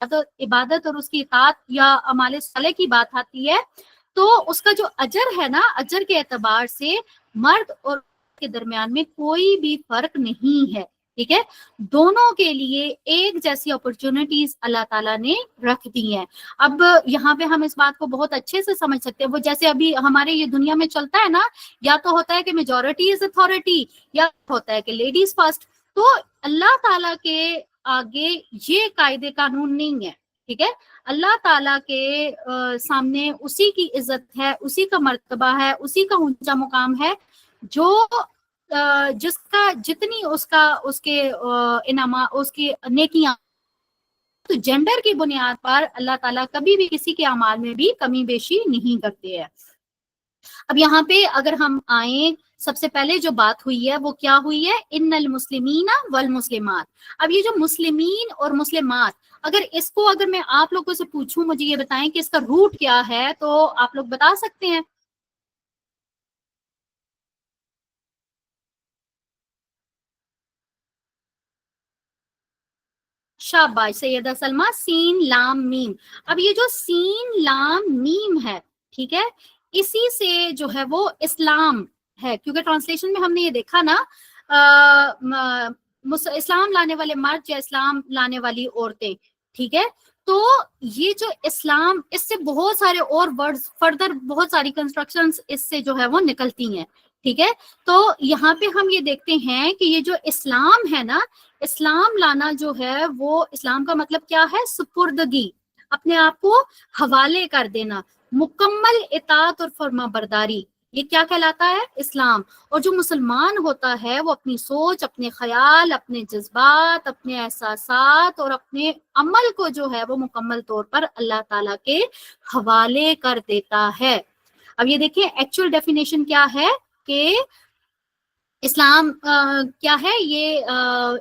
عبادت اور اس کی اطاعت یا اعمال صالح کی بات آتی ہے تو اس کا جو اجر ہے نا، اجر کے اعتبار سے مرد اور کے درمیان میں کوئی بھی فرق نہیں ہے، ٹھیک ہے، دونوں کے لیے ایک جیسی اپرچونٹیز اللہ تعالیٰ نے رکھ دی ہیں۔ اب یہاں پہ ہم اس بات کو بہت اچھے سے سمجھ سکتے ہیں، وہ جیسے ابھی ہمارے یہ دنیا میں چلتا ہے نا، یا تو ہوتا ہے کہ میجورٹی از اتھارٹی یا ہوتا ہے کہ لیڈیز فرسٹ، تو اللہ تعالیٰ کے آگے یہ قاعدے قانون نہیں ہے، ٹھیک ہے، اللہ تعالیٰ کے سامنے اسی کی عزت ہے، اسی کا مرتبہ ہے، اسی کا اونچا مقام ہے، جو جس کا جتنی اس کے انعامات، اس کی نیکیاں، تو جینڈر کی بنیاد پر اللہ تعالیٰ کبھی بھی کسی کے اعمال میں بھی کمی بیشی نہیں کرتے ہیں۔ اب یہاں پہ اگر ہم آئیں، سب سے پہلے جو بات ہوئی ہے وہ کیا ہوئی ہے؟ ان المسلمین والمسلمات۔ اب یہ جو مسلمین اور مسلمات، اگر میں آپ لوگوں سے پوچھوں مجھے یہ بتائیں کہ اس کا روٹ کیا ہے، تو آپ لوگ بتا سکتے ہیں؟ شاباش سیدہ سلمہ، سین لام میم۔ اب یہ جو سین لام میم ہے، ٹھیک ہے، اسی سے جو ہے وہ اسلام ہے، کیونکہ ٹرانسلیشن میں ہم نے یہ دیکھا نا اسلام لانے والے مرد یا اسلام لانے والی عورتیں، ٹھیک ہے، تو یہ جو اسلام، اس سے بہت سارے اور ورڈز فردر، بہت ساری کنسٹرکشنز اس سے جو ہے وہ نکلتی ہیں، ٹھیک ہے، تو یہاں پہ ہم یہ دیکھتے ہیں کہ یہ جو اسلام ہے نا، اسلام لانا جو ہے وہ، اسلام کا مطلب کیا ہے؟ سپردگی، اپنے آپ کو حوالے کر دینا، مکمل اطاعت اور فرما برداری، یہ کیا کہلاتا ہے؟ اسلام۔ اور جو مسلمان ہوتا ہے وہ اپنی سوچ، اپنے خیال، اپنے جذبات، اپنے احساسات اور اپنے عمل کو جو ہے وہ مکمل طور پر اللہ تعالیٰ کے حوالے کر دیتا ہے۔ اب یہ دیکھیں ایکچوئل ڈیفینیشن کیا ہے کہ اسلام کیا ہے، یہ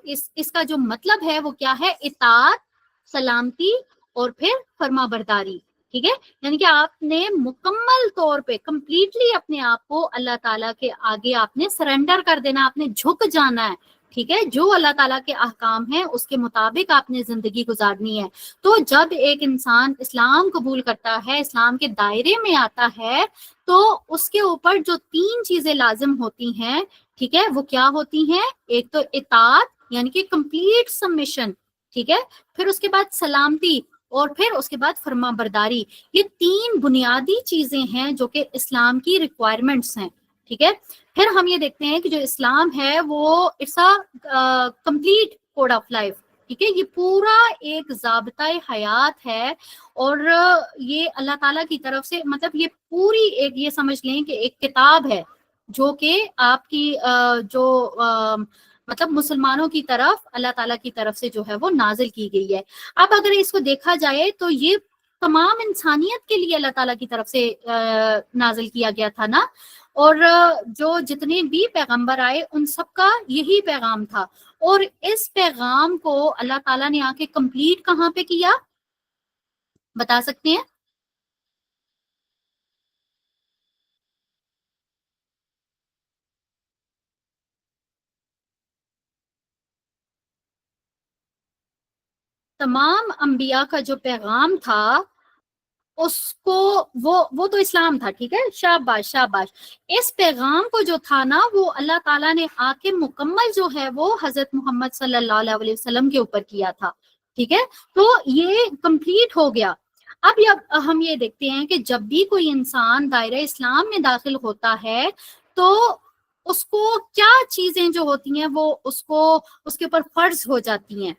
اس کا جو مطلب ہے وہ کیا ہے؟ اطاعت، سلامتی اور پھر فرما برداری، ٹھیک ہے، یعنی کہ آپ نے مکمل طور پہ کمپلیٹلی اپنے آپ کو اللہ تعالیٰ کے آگے آپ نے سرنڈر کر دینا، آپ نے جھک جانا ہے، ٹھیک ہے، جو اللہ تعالیٰ کے احکام ہیں اس کے مطابق آپ نے زندگی گزارنی ہے۔ تو جب ایک انسان اسلام قبول کرتا ہے، اسلام کے دائرے میں آتا ہے، تو اس کے اوپر جو 3 چیزیں لازم ہوتی ہیں، ٹھیک ہے، وہ کیا ہوتی ہیں؟ ایک تو اطاعت یعنی کہ کمپلیٹ سبمیشن، ٹھیک ہے، پھر اس کے بعد سلامتی، اور پھر اس کے بعد فرما برداری۔ یہ 3 بنیادی چیزیں ہیں جو کہ اسلام کی ریکوائرمنٹس ہیں، ٹھیک ہے۔ پھر ہم یہ دیکھتے ہیں کہ جو اسلام ہے وہ it's a complete code of life, ٹھیک ہے، یہ پورا ایک ضابطۂ حیات ہے، اور یہ اللہ تعالیٰ کی طرف سے، مطلب یہ پوری ایک، یہ سمجھ لیں کہ ایک کتاب ہے جو کہ آپ کی جو مطلب مسلمانوں کی طرف اللہ تعالیٰ کی طرف سے جو ہے وہ نازل کی گئی ہے۔ اب اگر اس کو دیکھا جائے تو یہ تمام انسانیت کے لیے اللہ تعالیٰ کی طرف سے نازل کیا گیا تھا نا، اور جو جتنے بھی پیغمبر آئے ان سب کا یہی پیغام تھا، اور اس پیغام کو اللہ تعالیٰ نے آ کے کمپلیٹ کہاں پہ کیا؟ بتا سکتے ہیں؟ تمام انبیاء کا جو پیغام تھا اس کو، وہ تو اسلام تھا، ٹھیک ہے، شاباش شاباش، اس پیغام کو جو تھا نا وہ اللہ تعالیٰ نے آ کے مکمل جو ہے وہ حضرت محمد صلی اللہ علیہ وسلم کے اوپر کیا تھا، ٹھیک ہے، تو یہ کمپلیٹ ہو گیا۔ اب ہم یہ دیکھتے ہیں کہ جب بھی کوئی انسان دائرہ اسلام میں داخل ہوتا ہے تو اس کو کیا چیزیں جو ہوتی ہیں وہ اس کے اوپر فرض ہو جاتی ہیں،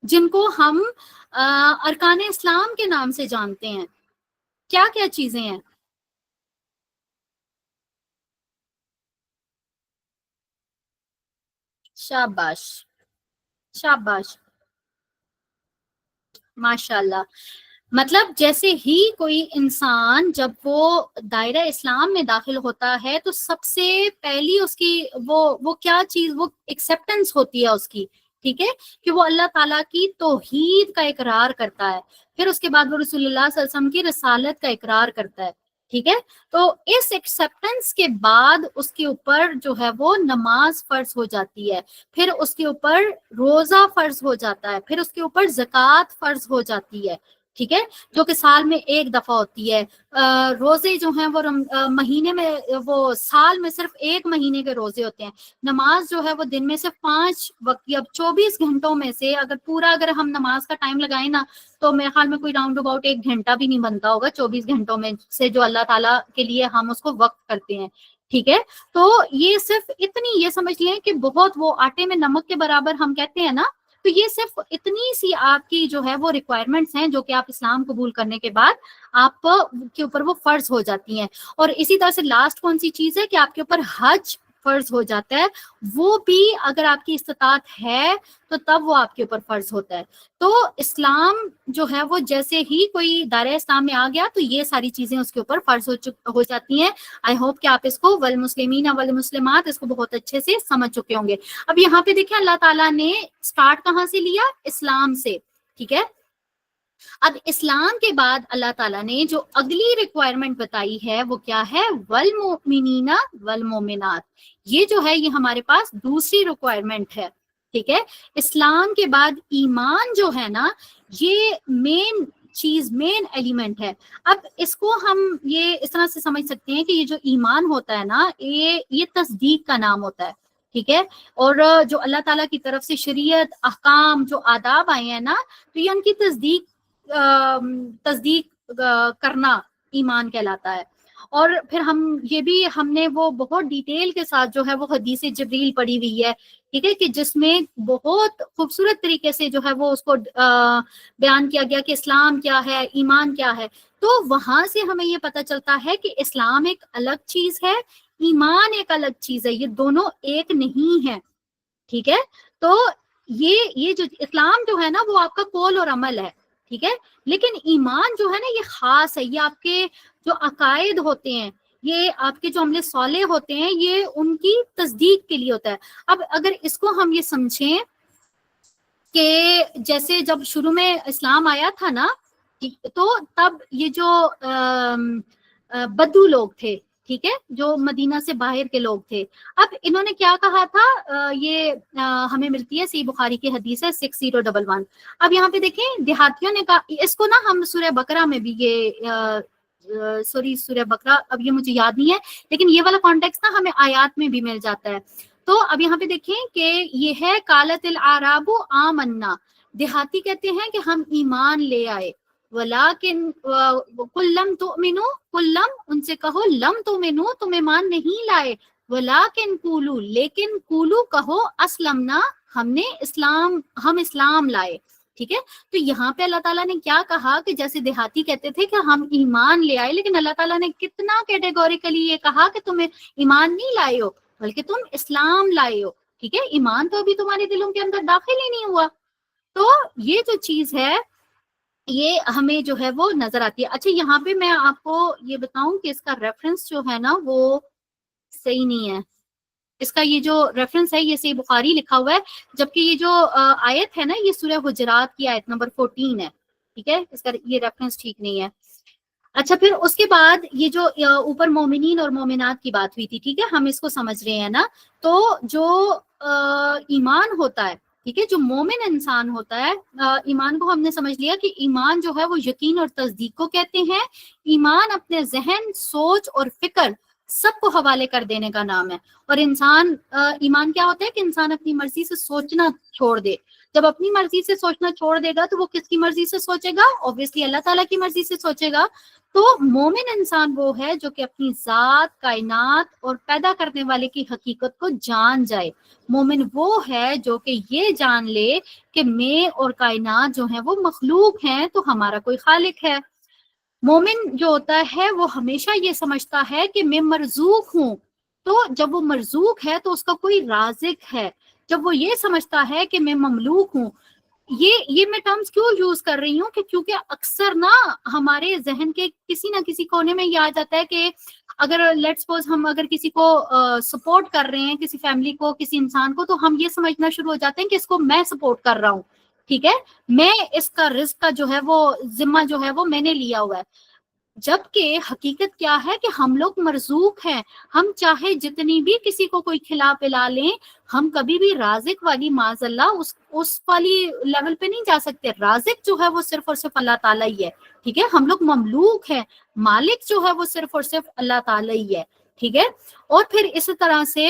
جن کو ہم ارکان اسلام کے نام سے جانتے ہیں۔ کیا کیا چیزیں ہیں؟ شاباش شاباش، ماشاء اللہ، مطلب جیسے ہی کوئی انسان جب وہ دائرہ اسلام میں داخل ہوتا ہے تو سب سے پہلی اس کی وہ کیا چیز، وہ ایکسیپٹنس ہوتی ہے اس کی، ٹھیک ہے، کہ وہ اللہ تعالیٰ کی توحید کا اقرار کرتا ہے، پھر اس کے بعد وہ رسول اللہ صلی اللہ علیہ وسلم کی رسالت کا اقرار کرتا ہے، ٹھیک ہے۔ تو اس ایکسیپٹنس کے بعد اس کے اوپر جو ہے وہ نماز فرض ہو جاتی ہے، پھر اس کے اوپر روزہ فرض ہو جاتا ہے، پھر اس کے اوپر زکوٰۃ فرض ہو جاتی ہے، ٹھیک ہے، جو کہ سال میں ایک دفعہ ہوتی ہے۔ روزے جو ہیں وہ مہینے میں، وہ سال میں صرف ایک مہینے کے روزے ہوتے ہیں۔ نماز جو ہے وہ دن میں صرف 5 وقت یا 24 گھنٹوں میں سے اگر ہم نماز کا ٹائم لگائیں نا، تو میرے خیال میں کوئی راؤنڈ اباؤٹ 1 گھنٹہ بھی نہیں بنتا ہوگا 24 گھنٹوں میں سے جو اللہ تعالیٰ کے لیے ہم اس کو وقت کرتے ہیں، ٹھیک ہے۔ تو یہ صرف اتنی، یہ سمجھ لیں کہ بہت، وہ آٹے میں نمک کے برابر ہم کہتے ہیں نا، تو یہ صرف اتنی سی آپ کی جو ہے وہ ریکوائرمنٹس ہیں جو کہ آپ اسلام قبول کرنے کے بعد آپ کے اوپر وہ فرض ہو جاتی ہیں۔ اور اسی طرح سے لاسٹ کون سی چیز ہے کہ آپ کے اوپر حج فرض ہو جاتا ہے، وہ بھی اگر آپ کی استطاعت ہے تو تب وہ آپ کے اوپر فرض ہوتا ہے۔ تو اسلام جو ہے وہ جیسے ہی کوئی دائرہ اسلام میں آ گیا تو یہ ساری چیزیں اس کے اوپر فرض ہو جاتی ہیں۔ آئی ہوپ کہ آپ اس کو والمسلمین والمسلمات اس کو بہت اچھے سے سمجھ چکے ہوں گے۔ اب یہاں پہ دیکھیں اللہ تعالیٰ نے اسٹارٹ کہاں سے لیا؟ اسلام سے، ٹھیک ہے۔ اب اسلام کے بعد اللہ تعالیٰ نے جو اگلی ریکوائرمنٹ بتائی ہے وہ کیا ہے؟ والمؤمنین والمؤمنات، یہ جو ہے یہ ہمارے پاس دوسری ریکوائرمنٹ ہے، ٹھیک ہے۔ اسلام کے بعد ایمان جو ہے نا، یہ مین چیز، مین ایلیمنٹ ہے۔ اب اس کو ہم یہ اس طرح سے سمجھ سکتے ہیں کہ یہ جو ایمان ہوتا ہے نا، یہ تصدیق کا نام ہوتا ہے، ٹھیک ہے۔ اور جو اللہ تعالیٰ کی طرف سے شریعت، احکام، جو آداب آئے ہیں نا، تو یہ ان کی تصدیق کرنا ایمان کہلاتا ہے۔ اور پھر ہم نے وہ بہت ڈیٹیل کے ساتھ جو ہے وہ حدیث جبریل پڑھی ہوئی ہے، ٹھیک ہے، کہ جس میں بہت خوبصورت طریقے سے جو ہے وہ اس کو بیان کیا گیا کہ اسلام کیا ہے، ایمان کیا ہے۔ تو وہاں سے ہمیں یہ پتہ چلتا ہے کہ اسلام ایک الگ چیز ہے، ایمان ایک الگ چیز ہے، یہ دونوں ایک نہیں ہے، ٹھیک ہے۔ تو یہ جو اسلام جو ہے نا وہ آپ کا قول اور عمل ہے، ٹھیک ہے، لیکن ایمان جو ہے نا یہ خاص ہے، یہ آپ کے جو عقائد ہوتے ہیں، یہ آپ کے جو عمل صالح ہوتے ہیں، یہ ان کی تصدیق کے لیے ہوتا ہے۔ اب اگر اس کو ہم یہ سمجھیں کہ جیسے جب شروع میں اسلام آیا تھا نا، تو تب یہ جو بدو لوگ تھے، ٹھیک ہے، جو مدینہ سے باہر کے لوگ تھے، اب انہوں نے کیا کہا تھا؟ یہ ہمیں ملتی ہے صحیح بخاری کی حدیث ہے 6011۔ اب یہاں پہ دیکھیں دیہاتیوں نے کہا، اس کو نا ہم سورہ بقرہ میں بھی سورہ بقرہ، اب یہ مجھے یاد نہیں ہے، لیکن یہ والا کانٹیکس نا ہمیں آیات میں بھی مل جاتا ہے۔ تو اب یہاں پہ دیکھیں کہ یہ ہے قالت الاعراب آمنا، دیہاتی کہتے ہیں کہ ہم ایمان لے آئے، ولیکن قل لم تؤمنوا، قل لم، ان سے کہو لم تؤمنوا، تم ایمان نہیں لائے، ولیکن قولوا، لیکن قولوا کہو اسلمنا، ہم اسلام لائے، ٹھیک ہے۔ تو یہاں پہ اللہ تعالیٰ نے کیا کہا کہ جیسے دیہاتی کہتے تھے کہ ہم ایمان لے آئے، لیکن اللہ تعالیٰ نے کتنا کیٹیگوریکلی یہ کہا کہ تم ایمان نہیں لائے ہو بلکہ تم اسلام لائے ہو، ٹھیک ہے، ایمان تو ابھی تمہارے دلوں کے اندر داخل ہی نہیں ہوا۔ تو یہ جو چیز ہے یہ ہمیں جو ہے وہ نظر آتی ہے۔ اچھا یہاں پہ میں آپ کو یہ بتاؤں کہ اس کا ریفرنس جو ہے نا وہ صحیح نہیں ہے، اس کا یہ جو ریفرنس ہے یہ صحیح بخاری لکھا ہوا ہے، جبکہ یہ جو آیت ہے نا یہ سورہ حجرات کی آیت نمبر 14 ہے، ٹھیک ہے، اس کا یہ ریفرنس ٹھیک نہیں ہے۔ اچھا پھر اس کے بعد یہ جو اوپر مومنین اور مومنات کی بات ہوئی تھی، ٹھیک ہے، ہم اس کو سمجھ رہے ہیں نا، تو جو ایمان ہوتا ہے، ٹھیک ہے، جو مومن انسان ہوتا ہے، ایمان کو ہم نے سمجھ لیا کہ ایمان جو ہے وہ یقین اور تصدیق کو کہتے ہیں۔ ایمان اپنے ذہن، سوچ اور فکر سب کو حوالے کر دینے کا نام ہے۔ اور ایمان کیا ہوتا ہے کہ انسان اپنی مرضی سے سوچنا چھوڑ دے۔ جب اپنی مرضی سے سوچنا چھوڑ دے گا تو وہ کس کی مرضی سے سوچے گا؟ اوبویسلی اللہ تعالیٰ کی مرضی سے سوچے گا۔ تو مومن انسان وہ ہے جو کہ اپنی ذات، کائنات اور پیدا کرنے والے کی حقیقت کو جان جائے۔ مومن وہ ہے جو کہ یہ جان لے کہ میں اور کائنات جو ہیں وہ مخلوق ہیں تو ہمارا کوئی خالق ہے۔ مومن جو ہوتا ہے وہ ہمیشہ یہ سمجھتا ہے کہ میں مرزوق ہوں، تو جب وہ مرزوق ہے تو اس کا کوئی رازق ہے۔ جب وہ یہ سمجھتا ہے کہ میں مملوک ہوں، یہ میں ٹرمز کیوں یوز کر رہی ہوں کہ کیونکہ اکثر نا ہمارے ذہن کے کسی نہ کسی کونے میں یہ آ جاتا ہے کہ اگر لیٹ سپوز ہم اگر کسی کو سپورٹ کر رہے ہیں، کسی فیملی کو، کسی انسان کو، تو ہم یہ سمجھنا شروع ہو جاتے ہیں کہ اس کو میں سپورٹ کر رہا ہوں، ٹھیک ہے، میں اس کا رزق کا جو ہے وہ ذمہ جو ہے وہ میں نے لیا ہوا ہے، جبکہ حقیقت کیا ہے کہ ہم لوگ مرزوق ہیں، ہم چاہے جتنی بھی کسی کو کوئی کھلا پلا لیں، ہم کبھی بھی رازق والی معاذ اللہ اس والی لیول پہ نہیں جا سکتے. رازق جو ہے وہ صرف اور صرف اللہ تعالیٰ ہی ہے، ٹھیک ہے، ہم لوگ مملوک ہیں، مالک جو ہے وہ صرف اور صرف اللہ تعالیٰ ہی ہے، ٹھیک ہے. اور پھر اس طرح سے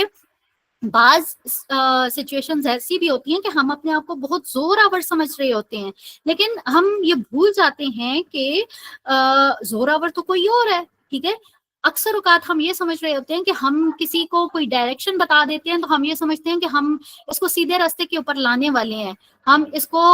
بعض سچویشنز ایسی بھی ہوتی ہیں کہ ہم اپنے آپ کو بہت زور آور سمجھ رہے ہوتے ہیں، لیکن ہم یہ بھول جاتے ہیں کہ زور آور تو کوئی اور ہے، ٹھیک ہے. اکثر اوقات ہم یہ سمجھ رہے ہوتے ہیں کہ ہم کسی کو کوئی ڈائریکشن بتا دیتے ہیں تو ہم یہ سمجھتے ہیں کہ ہم اس کو سیدھے راستے کے اوپر لانے والے ہیں، ہم اس کو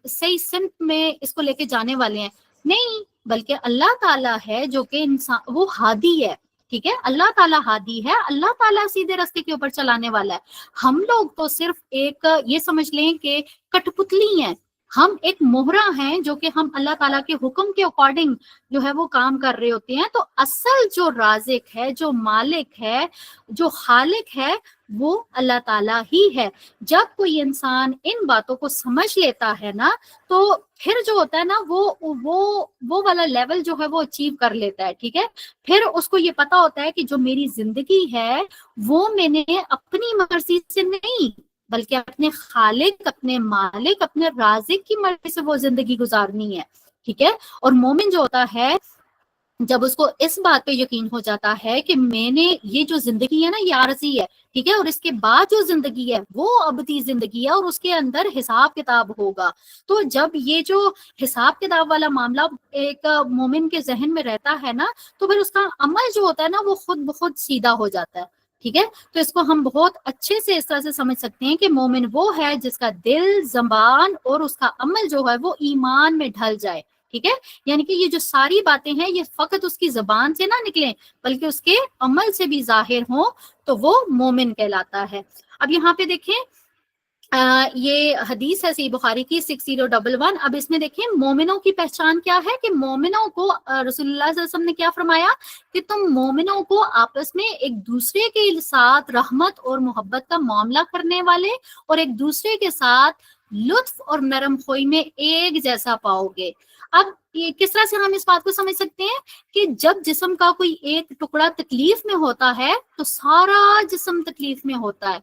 صحیح سمت میں اس کو لے کے جانے والے ہیں. نہیں، بلکہ اللہ تعالیٰ ہے جو کہ انسان وہ ہادی ہے، ٹھیک ہے، اللہ تعالیٰ ہادی ہے، اللہ تعالیٰ سیدھے راستے کے اوپر چلانے والا ہے. ہم لوگ تو صرف ایک یہ سمجھ لیں کہ کٹ پتلی ہیں، ہم ایک مہرہ ہیں جو کہ ہم اللہ تعالیٰ کے حکم کے اکارڈنگ جو ہے وہ کام کر رہے ہوتے ہیں. تو اصل جو رازق ہے، جو مالک ہے، جو خالق ہے، وہ اللہ تعالیٰ ہی ہے. جب کوئی انسان ان باتوں کو سمجھ لیتا ہے نا، تو پھر جو ہوتا ہے نا وہ والا لیول جو ہے وہ اچیو کر لیتا ہے، ٹھیک ہے. پھر اس کو یہ پتا ہوتا ہے کہ جو میری زندگی ہے وہ میں نے اپنی مرضی سے نہیں بلکہ اپنے خالق، اپنے مالک، اپنے رازق کی مرضی سے وہ زندگی گزارنی ہے، ٹھیک ہے. اور مومن جو ہوتا ہے، جب اس کو اس بات پہ یقین ہو جاتا ہے کہ میں نے یہ جو زندگی ہے نا یہ عارضی ہے، ٹھیک ہے، اور اس کے بعد جو زندگی ہے وہ ابدی زندگی ہے اور اس کے اندر حساب کتاب ہوگا. تو جب یہ جو حساب کتاب والا معاملہ ایک مومن کے ذہن میں رہتا ہے نا، تو پھر اس کا عمل جو ہوتا ہے نا وہ خود بخود سیدھا ہو جاتا ہے، ٹھیک ہے. تو اس کو ہم بہت اچھے سے اس طرح سے سمجھ سکتے ہیں کہ مومن وہ ہے جس کا دل، زبان اور اس کا عمل جو ہے وہ ایمان میں ڈھل جائے، ٹھیک ہے. یعنی کہ یہ جو ساری باتیں ہیں یہ فقط اس کی زبان سے نہ نکلیں بلکہ اس کے عمل سے بھی ظاہر ہوں، تو وہ مومن کہلاتا ہے. اب یہاں پہ دیکھیں یہ حدیث ہے صحیح بخاری کی 6011. اب اس میں دیکھیں مومنوں کی پہچان کیا ہے، کہ مومنوں کو رسول اللہ صلی اللہ علیہ وسلم نے کیا فرمایا کہ تم مومنوں کو آپس میں ایک دوسرے کے ساتھ رحمت اور محبت کا معاملہ کرنے والے اور ایک دوسرے کے ساتھ لطف اور نرم خوئی میں ایک جیسا پاؤ گے. اب یہ کس طرح سے ہم اس بات کو سمجھ سکتے ہیں کہ جب جسم کا کوئی ایک ٹکڑا تکلیف میں ہوتا ہے تو سارا جسم تکلیف میں ہوتا ہے،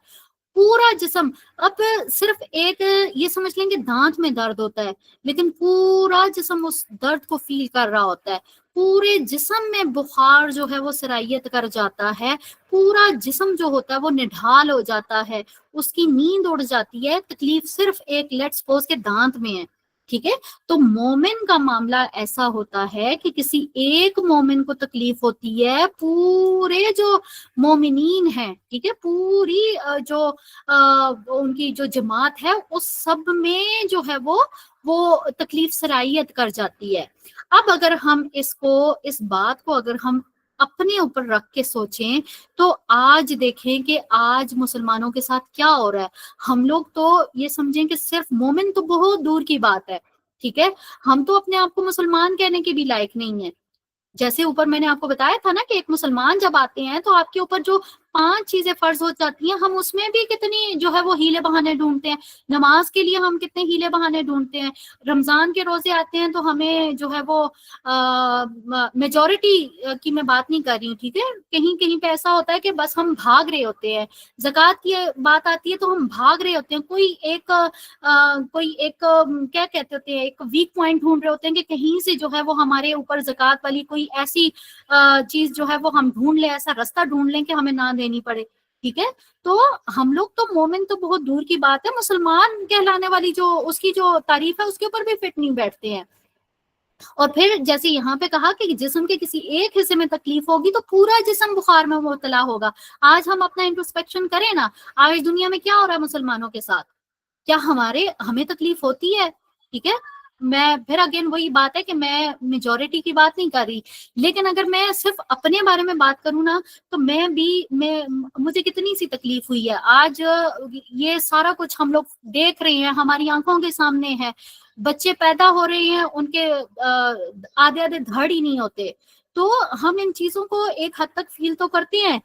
پورا جسم. اب صرف ایک یہ سمجھ لیں کہ دانت میں درد ہوتا ہے لیکن پورا جسم اس درد کو فیل کر رہا ہوتا ہے، پورے جسم میں بخار جو ہے وہ سرائیت کر جاتا ہے، پورا جسم جو ہوتا ہے وہ نڈھال ہو جاتا ہے، اس کی نیند اڑ جاتی ہے. تکلیف صرف ایک لیٹ سپوز کے دانت میں ہے، ٹھیک ہے. تو مومن کا معاملہ ایسا ہوتا ہے کہ کسی ایک مومن کو تکلیف ہوتی ہے، پورے جو مومنین ہیں، ٹھیک ہے، پوری جو ان کی جو جماعت ہے اس سب میں جو ہے وہ تکلیف سرائیت کر جاتی ہے. اب اگر ہم اس بات کو اگر ہم اپنے اوپر رکھ کے سوچیں تو آج دیکھیں کہ آج مسلمانوں کے ساتھ کیا ہو رہا ہے. ہم لوگ تو یہ سمجھیں کہ صرف مومن تو بہت دور کی بات ہے، ٹھیک ہے، ہم تو اپنے آپ کو مسلمان کہنے کے بھی لائق نہیں ہیں. جیسے اوپر میں نے آپ کو بتایا تھا نا کہ ایک مسلمان جب آتے ہیں تو آپ کے اوپر جو 5 چیزیں فرض ہو جاتی ہیں، ہم اس میں بھی کتنی جو ہے وہ ہیلے بہانے ڈھونڈتے ہیں. نماز کے لیے ہم کتنے ہیلے بہانے ڈھونڈتے ہیں. رمضان کے روزے آتے ہیں تو ہمیں جو ہے وہ میجورٹی کی میں بات نہیں کر رہی ہوں، ٹھیک ہے، کہیں کہیں پہ ایسا ہوتا ہے کہ بس ہم بھاگ رہے ہوتے ہیں. زکوٰۃ کی بات آتی ہے تو ہم بھاگ رہے ہوتے ہیں، کوئی ایک کیا کہتے ہوتے ہیں، ایک ویک پوائنٹ ڈھونڈ رہے ہوتے ہیں کہ کہیں سے جو ہے وہ ہمارے اوپر زکوٰۃ والی کوئی ایسی چیز جو ہے وہ ہم ڈھونڈ لیں، ایسا راستہ ڈھونڈ لیں کہ ہمیں نہ دینی پڑے، ٹھیک ہے. تو ہم لوگ تو مومن تو بہت دور کی بات ہے، مسلمان کہلانے والی جو اس کی جو تعریف ہے اس کے اوپر بھی فٹ نہیں بیٹھتے ہیں. اور پھر جیسے یہاں پہ کہا کہ جسم کے کسی ایک حصے میں تکلیف ہوگی تو پورا جسم بخار میں مبتلا ہوگا. آج ہم اپنا انٹروسپیکشن کریں نا، آج دنیا میں کیا ہو رہا ہے مسلمانوں کے ساتھ، کیا ہمیں تکلیف ہوتی ہے، ٹھیک ہے. میں پھر اگین وہی بات ہے کہ میں میجورٹی کی بات نہیں کر رہی، لیکن اگر میں صرف اپنے بارے میں بات کروں نا تو مجھے کتنی سی تکلیف ہوئی ہے آج، یہ سارا کچھ ہم لوگ دیکھ رہے ہیں، ہماری آنکھوں کے سامنے ہے، بچے پیدا ہو رہے ہیں ان کے آدھے آدھے دھڑ ہی نہیں ہوتے، تو ہم ان چیزوں کو ایک حد تک فیل تو کرتے ہیں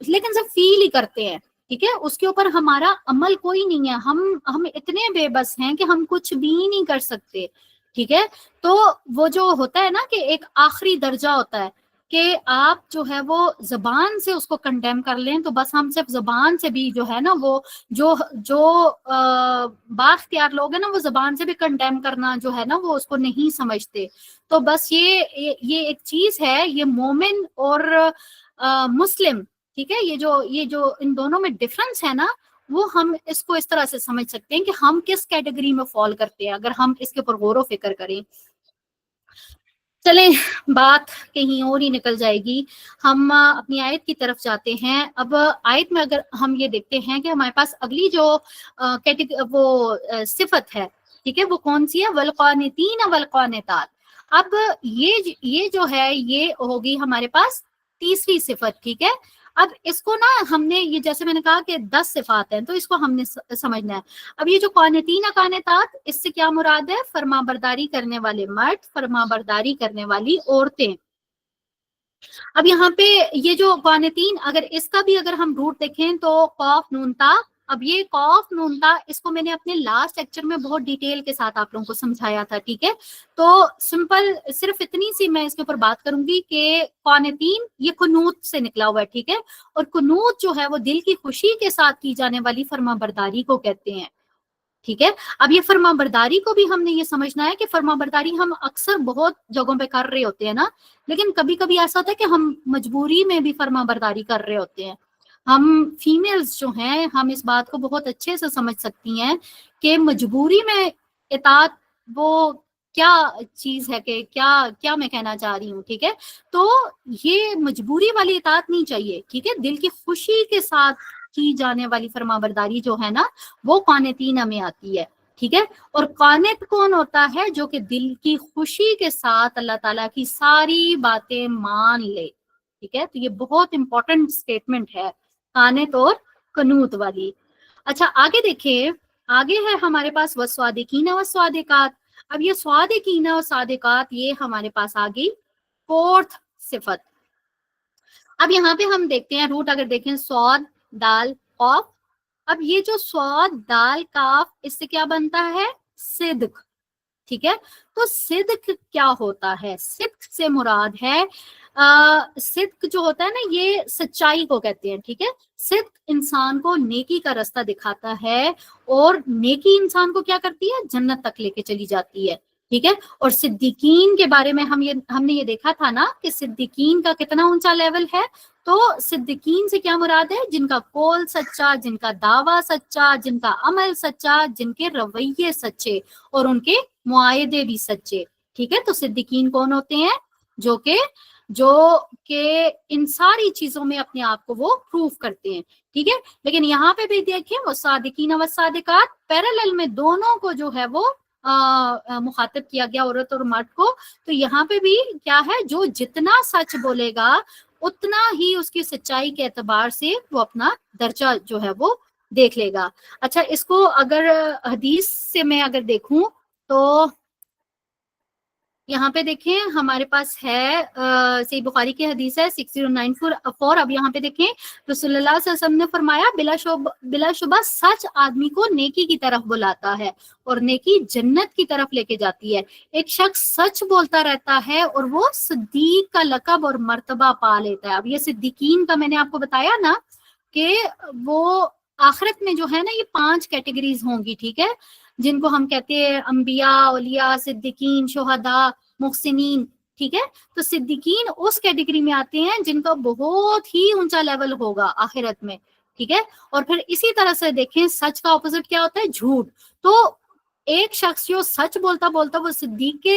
لیکن صرف فیل ہی کرتے ہیں، ٹھیک ہے، اس کے اوپر ہمارا عمل کوئی نہیں ہے، ہم اتنے بے بس ہیں کہ ہم کچھ بھی نہیں کر سکتے، ٹھیک ہے۔ تو وہ جو ہوتا ہے نا کہ ایک آخری درجہ ہوتا ہے کہ آپ جو ہے وہ زبان سے اس کو کنڈیم کر لیں، تو بس ہم صرف زبان سے بھی جو ہے نا وہ جو بااختیار لوگ ہیں نا وہ زبان سے بھی کنڈیم کرنا جو ہے نا وہ اس کو نہیں سمجھتے، تو بس یہ ایک چیز ہے، یہ مومن اور مسلم، ٹھیک ہے، یہ جو ان دونوں میں ڈفرنس ہے نا وہ ہم اس کو اس طرح سے سمجھ سکتے ہیں کہ ہم کس کیٹیگری میں فال کرتے ہیں اگر ہم اس کے اوپر غور و فکر کریں۔ چلیں بات کہیں اور ہی نکل جائے گی، ہم اپنی آیت کی طرف جاتے ہیں۔ اب آیت میں اگر ہم یہ دیکھتے ہیں کہ ہمارے پاس اگلی جو وہ صفت ہے، ٹھیک ہے، وہ کون سی ہے؟ والقانتین والقانتات۔ اب یہ جو ہے یہ ہوگی ہمارے پاس تیسری صفت، ٹھیک ہے۔ اب اس کو نا ہم نے یہ جیسے میں نے کہا کہ 10 صفات ہیں تو اس کو ہم نے سمجھنا ہے۔ اب یہ جو قانتین قانتات، اس سے کیا مراد ہے؟ فرما برداری کرنے والے مرد، فرما برداری کرنے والی عورتیں۔ اب یہاں پہ یہ جو قانتین، اگر اس کا بھی اگر ہم روٹ دیکھیں تو قاف نون تا، اب یہ قاف نون تا اس کو میں نے اپنے لاسٹ لیکچر میں بہت ڈیٹیل کے ساتھ آپ لوگوں کو سمجھایا تھا، ٹھیک ہے۔ تو سمپل صرف اتنی سی میں اس کے اوپر بات کروں گی کہ قانتین یہ قنوت سے نکلا ہوا ہے، ٹھیک ہے، اور قنوت جو ہے وہ دل کی خوشی کے ساتھ کی جانے والی فرما برداری کو کہتے ہیں، ٹھیک ہے۔ اب یہ فرما برداری کو بھی ہم نے یہ سمجھنا ہے کہ فرما برداری ہم اکثر بہت جگہوں پہ کر رہے ہوتے ہیں نا، لیکن کبھی کبھی ایسا ہوتا ہے کہ ہم مجبوری میں بھی فرما برداری کر رہے ہوتے ہیں۔ ہم فیمیلز جو ہیں ہم اس بات کو بہت اچھے سے سمجھ سکتی ہیں کہ مجبوری میں اطاعت وہ کیا چیز ہے، کہ کیا میں کہنا چاہ رہی ہوں، ٹھیک ہے۔ تو یہ مجبوری والی اطاعت نہیں چاہیے، ٹھیک ہے، دل کی خوشی کے ساتھ کی جانے والی فرما برداری جو ہے نا وہ قانتین میں آتی ہے، ٹھیک ہے۔ اور قانت کون ہوتا ہے؟ جو کہ دل کی خوشی کے ساتھ اللہ تعالیٰ کی ساری باتیں مان لے، ٹھیک ہے۔ تو یہ بہت امپورٹنٹ سٹیٹمنٹ ہے قانت اور قنوت والی۔ اچھا آگے دیکھیں، آگے ہے ہمارے پاس والصادقین والصادقات۔ اب یہ صادقین اور صادقات یہ ہمارے پاس آ گئی فورتھ صفت۔ اب یہاں پہ ہم دیکھتے ہیں روٹ، اگر دیکھیں صاد دال قاف، اب یہ جو صاد دال کاف اس سے کیا بنتا ہے؟ صدق، ٹھیک ہے۔ تو صدق کیا ہوتا ہے؟ صدق سے مراد ہے صدق جو ہوتا ہے نا یہ سچائی کو کہتے ہیں، ٹھیک ہے۔ صدق انسان کو نیکی کا راستہ دکھاتا ہے، اور نیکی انسان کو کیا کرتی ہے؟ جنت تک لے کے چلی جاتی ہے، ٹھیک ہے۔ اور صدیقین کے بارے میں ہم نے یہ دیکھا تھا نا کہ صدیقین کا کتنا اونچا لیول ہے۔ تو صدیقین سے کیا مراد ہے؟ جن کا قول سچا، جن کا دعویٰ سچا، جن کا عمل سچا، جن کے رویے سچے اور ان کے معاہدے بھی سچے، ٹھیک ہے۔ تو صدیقین کون ہوتے ہیں؟ جو کہ ان ساری چیزوں میں اپنے آپ کو وہ پروف کرتے ہیں، ٹھیک ہے۔ لیکن یہاں پہ بھی دیکھیں وہ صادقین و صادقات پیرالل میں دونوں کو جو ہے وہ مخاطب کیا گیا، عورت اور مرد کو۔ تو یہاں پہ بھی کیا ہے؟ جو جتنا سچ بولے گا اتنا ہی اس کی سچائی کے اعتبار سے وہ اپنا درجہ جو ہے وہ دیکھ لے گا۔ اچھا اس کو اگر حدیث سے میں اگر دیکھوں تو یہاں پہ دیکھیں ہمارے پاس ہے صحیح بخاری کی حدیث ہے 6094۔ اب یہاں پہ دیکھیں رسول اللہ صلی اللہ علیہ وسلم نے فرمایا بلا شبہ سچ آدمی کو نیکی کی طرف بلاتا ہے اور نیکی جنت کی طرف لے کے جاتی ہے۔ ایک شخص سچ بولتا رہتا ہے اور وہ صدیق کا لقب اور مرتبہ پا لیتا ہے۔ اب یہ صدیقین کا میں نے آپ کو بتایا نا کہ وہ آخرت میں جو ہے نا یہ 5 کیٹیگریز ہوں گی، ٹھیک ہے، جن کو ہم کہتے ہیں انبیاء، اولیاء، صدیقین، شہداء، محسنین، ٹھیک ہے۔ تو صدیقین اس کیٹیگری میں آتے ہیں جن کا بہت ہی اونچا لیول ہوگا آخرت میں، ٹھیک ہے۔ اور پھر اسی طرح سے دیکھیں سچ کا اپوزٹ کیا ہوتا ہے؟ جھوٹ۔ تو ایک شخص جو سچ بولتا وہ صدیق کے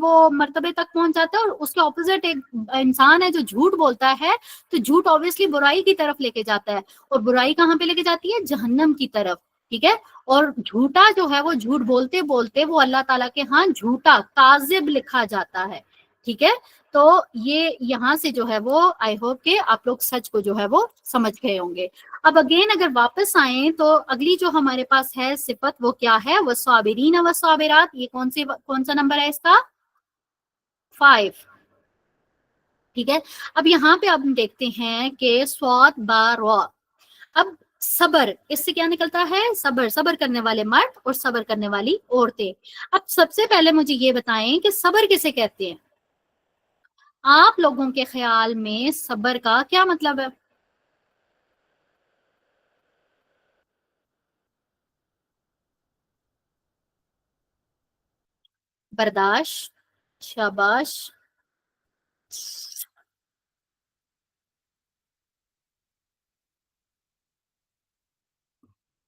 وہ مرتبے تک پہنچ جاتا ہے، اور اس کے اپوزٹ ایک انسان ہے جو جھوٹ بولتا ہے، تو جھوٹ اوبویسلی برائی کی طرف لے کے جاتا ہے، اور برائی کہاں پہ لے کے جاتی ہے؟ جہنم کی طرف، ٹھیک ہے. اور جھوٹا جو ہے وہ جھوٹ بولتے بولتے وہ اللہ تعالیٰ کے ہاں جھوٹا کاذب لکھا جاتا ہے. ٹھیک ہے. تو یہ یہاں سے جو ہے وہ آئی ہوپ کہ آپ لوگ سچ کو جو ہے وہ سمجھ گئے ہوں گے. اب اگین اگر واپس آئیں تو اگلی جو ہمارے پاس ہے صفت وہ کیا ہے؟ والصابرین والصابرات. یہ کون سا نمبر ہے اس کا؟ 5. ٹھیک ہے. اب یہاں پہ ہم دیکھتے ہیں کہ صاد با را. اب صبر اس سے کیا نکلتا ہے؟ صبر. صبر کرنے والے مرد اور صبر کرنے والی عورتیں. اب سب سے پہلے مجھے یہ بتائیں کہ صبر کسے کہتے ہیں؟ آپ لوگوں کے خیال میں صبر کا کیا مطلب ہے؟ برداشت. شاباش.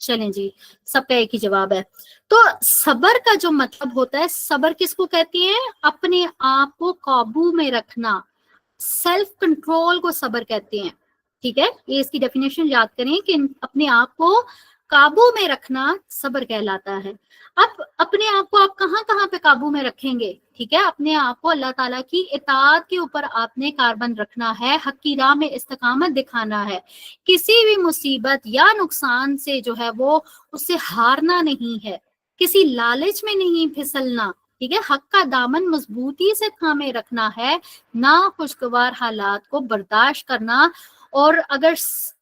چلیں جی، سب کا ایک ہی جواب ہے. تو صبر کا جو مطلب ہوتا ہے، صبر کس کو کہتی ہیں؟ اپنے آپ کو قابو میں رکھنا، سیلف کنٹرول کو صبر کہتے ہیں. ٹھیک ہے. یہ اس کی ڈیفینیشن یاد کریں کہ اپنے آپ کو قابو میں رکھنا صبر کہلاتا ہے. اب اپنے آپ کو آپ کہاں کہاں پہ قابو میں رکھیں گے؟ ٹھیک ہے. اپنے آپ کو اللہ تعالیٰ کی اطاعت کے اوپر آپ نے کاربند رکھنا ہے، حق کی راہ میں استقامت دکھانا ہے. کسی بھی مصیبت یا نقصان سے جو ہے وہ اس سے ہارنا نہیں ہے، کسی لالچ میں نہیں پھسلنا. ٹھیک ہے. حق کا دامن مضبوطی سے تھامے رکھنا ہے، ناخوشگوار حالات کو برداشت کرنا. اور اگر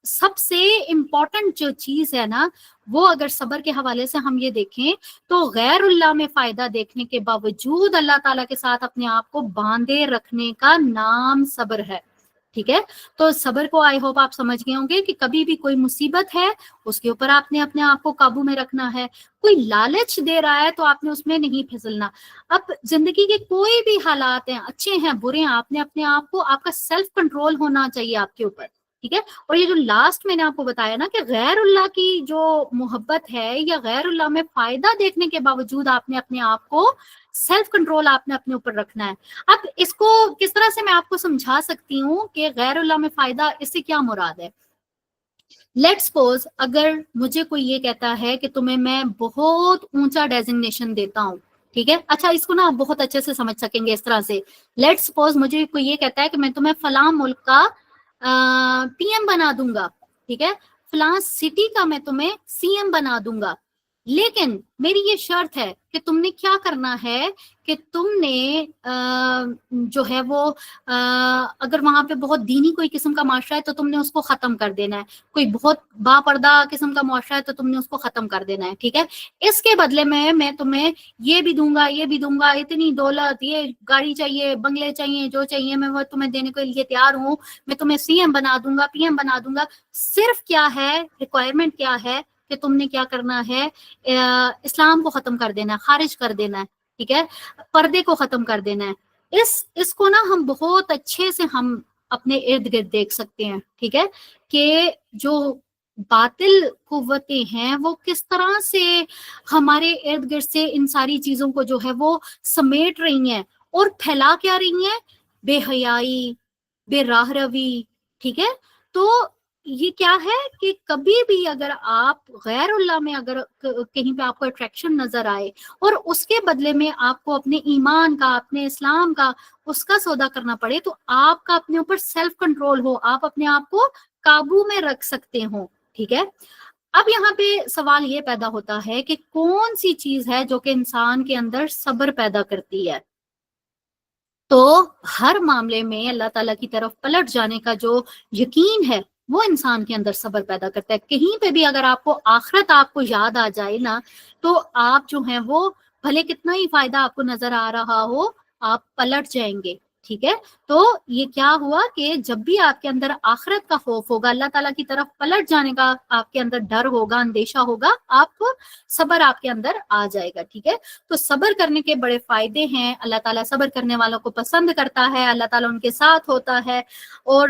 سب سے امپورٹنٹ جو چیز ہے نا، وہ اگر صبر کے حوالے سے ہم یہ دیکھیں تو غیر اللہ میں فائدہ دیکھنے کے باوجود اللہ تعالیٰ کے ساتھ اپنے آپ کو باندھے رکھنے کا نام صبر ہے. ٹھیک ہے. تو صبر کو آئی ہوپ آپ سمجھ گئے ہوں گے کہ کبھی بھی کوئی مصیبت ہے اس کے اوپر آپ نے اپنے آپ کو قابو میں رکھنا ہے. کوئی لالچ دے رہا ہے تو آپ نے اس میں نہیں پھسلنا. اب زندگی کے کوئی بھی حالات ہیں، اچھے ہیں برے ہیں، آپ نے اپنے آپ کو، آپ کا سیلف کنٹرول ہونا چاہیے آپ کے اوپر. ٹھیک ہے. اور یہ جو لاسٹ میں نے آپ کو بتایا نا کہ غیر اللہ کی جو محبت ہے یا غیر اللہ میں فائدہ دیکھنے کے باوجود آپ نے اپنے آپ کو سیلف کنٹرول آپ نے اپنے اوپر رکھنا ہے. اب اس کو کس طرح سے میں آپ کو سمجھا سکتی ہوں کہ غیر اللہ میں فائدہ، اس سے کیا مراد ہے؟ لیٹ سپوز اگر مجھے کوئی یہ کہتا ہے کہ تمہیں میں بہت اونچا ڈیزگنیشن دیتا ہوں. ٹھیک ہے. اچھا اس کو نا آپ بہت اچھے سے سمجھ سکیں گے اس طرح سے. لیٹ سپوز مجھے کوئی یہ کہتا ہے کہ میں تمہیں فلاں ملک کا پی ایم بنا دوں گا. ٹھیک ہے. فلاں سٹی کا میں تمہیں سی ایم بنا دوں گا، لیکن میری یہ شرط ہے کہ تم نے کیا کرنا ہے کہ تم نے جو ہے وہ اگر وہاں پہ بہت دینی کوئی قسم کا معاشرہ ہے تو تم نے اس کو ختم کر دینا ہے. کوئی بہت با پردہ قسم کا معاشرہ ہے تو تم نے اس کو ختم کر دینا ہے. ٹھیک ہے. اس کے بدلے میں تمہیں یہ بھی دوں گا، یہ بھی دوں گا، اتنی دولت، یہ گاڑی چاہیے، بنگلے چاہیے، جو چاہیے میں وہ تمہیں دینے کے لیے تیار ہوں. میں تمہیں سی ایم بنا دوں گا، پی ایم بنا دوں گا. صرف کیا ہے ریکوائرمنٹ، کیا ہے کہ تم نے کیا کرنا ہے؟ اسلام کو ختم کر دینا ہے، خارج کر دینا ہے. ٹھیک ہے. پردے کو ختم کر دینا ہے. اس کو نا ہم بہت اچھے سے ہم اپنے ارد گرد دیکھ سکتے ہیں. ٹھیک ہے. کہ جو باطل قوتیں ہیں وہ کس طرح سے ہمارے ارد گرد سے ان ساری چیزوں کو جو ہے وہ سمیٹ رہی ہیں اور پھیلا کیا رہی ہیں؟ بے حیائی، بے راہ روی. ٹھیک ہے. تو یہ کیا ہے کہ کبھی بھی اگر آپ غیر اللہ میں اگر کہیں پہ آپ کو اٹریکشن نظر آئے اور اس کے بدلے میں آپ کو اپنے ایمان کا، اپنے اسلام کا، اس کا سودا کرنا پڑے، تو آپ کا اپنے اوپر سیلف کنٹرول ہو، آپ اپنے آپ کو قابو میں رکھ سکتے ہو. ٹھیک ہے. اب یہاں پہ سوال یہ پیدا ہوتا ہے کہ کون سی چیز ہے جو کہ انسان کے اندر صبر پیدا کرتی ہے؟ تو ہر معاملے میں اللہ تعالیٰ کی طرف پلٹ جانے کا جو یقین ہے وہ انسان کے اندر صبر پیدا کرتا ہے. کہیں پہ بھی اگر آپ کو آخرت آپ کو یاد آ جائے نا، تو آپ جو ہیں وہ بھلے کتنا ہی فائدہ آپ کو نظر آ رہا ہو، آپ پلٹ جائیں گے. ٹھیک ہے. تو یہ کیا ہوا کہ جب بھی آپ کے اندر آخرت کا خوف ہوگا، اللہ تعالیٰ کی طرف پلٹ جانے کا آپ کے اندر ڈر ہوگا، اندیشہ ہوگا، آپ کو صبر آپ کے اندر آ جائے گا. ٹھیک ہے. تو صبر کرنے کے بڑے فائدے ہیں. اللہ تعالیٰ صبر کرنے والوں کو پسند کرتا ہے، اللہ تعالیٰ ان کے ساتھ ہوتا ہے. اور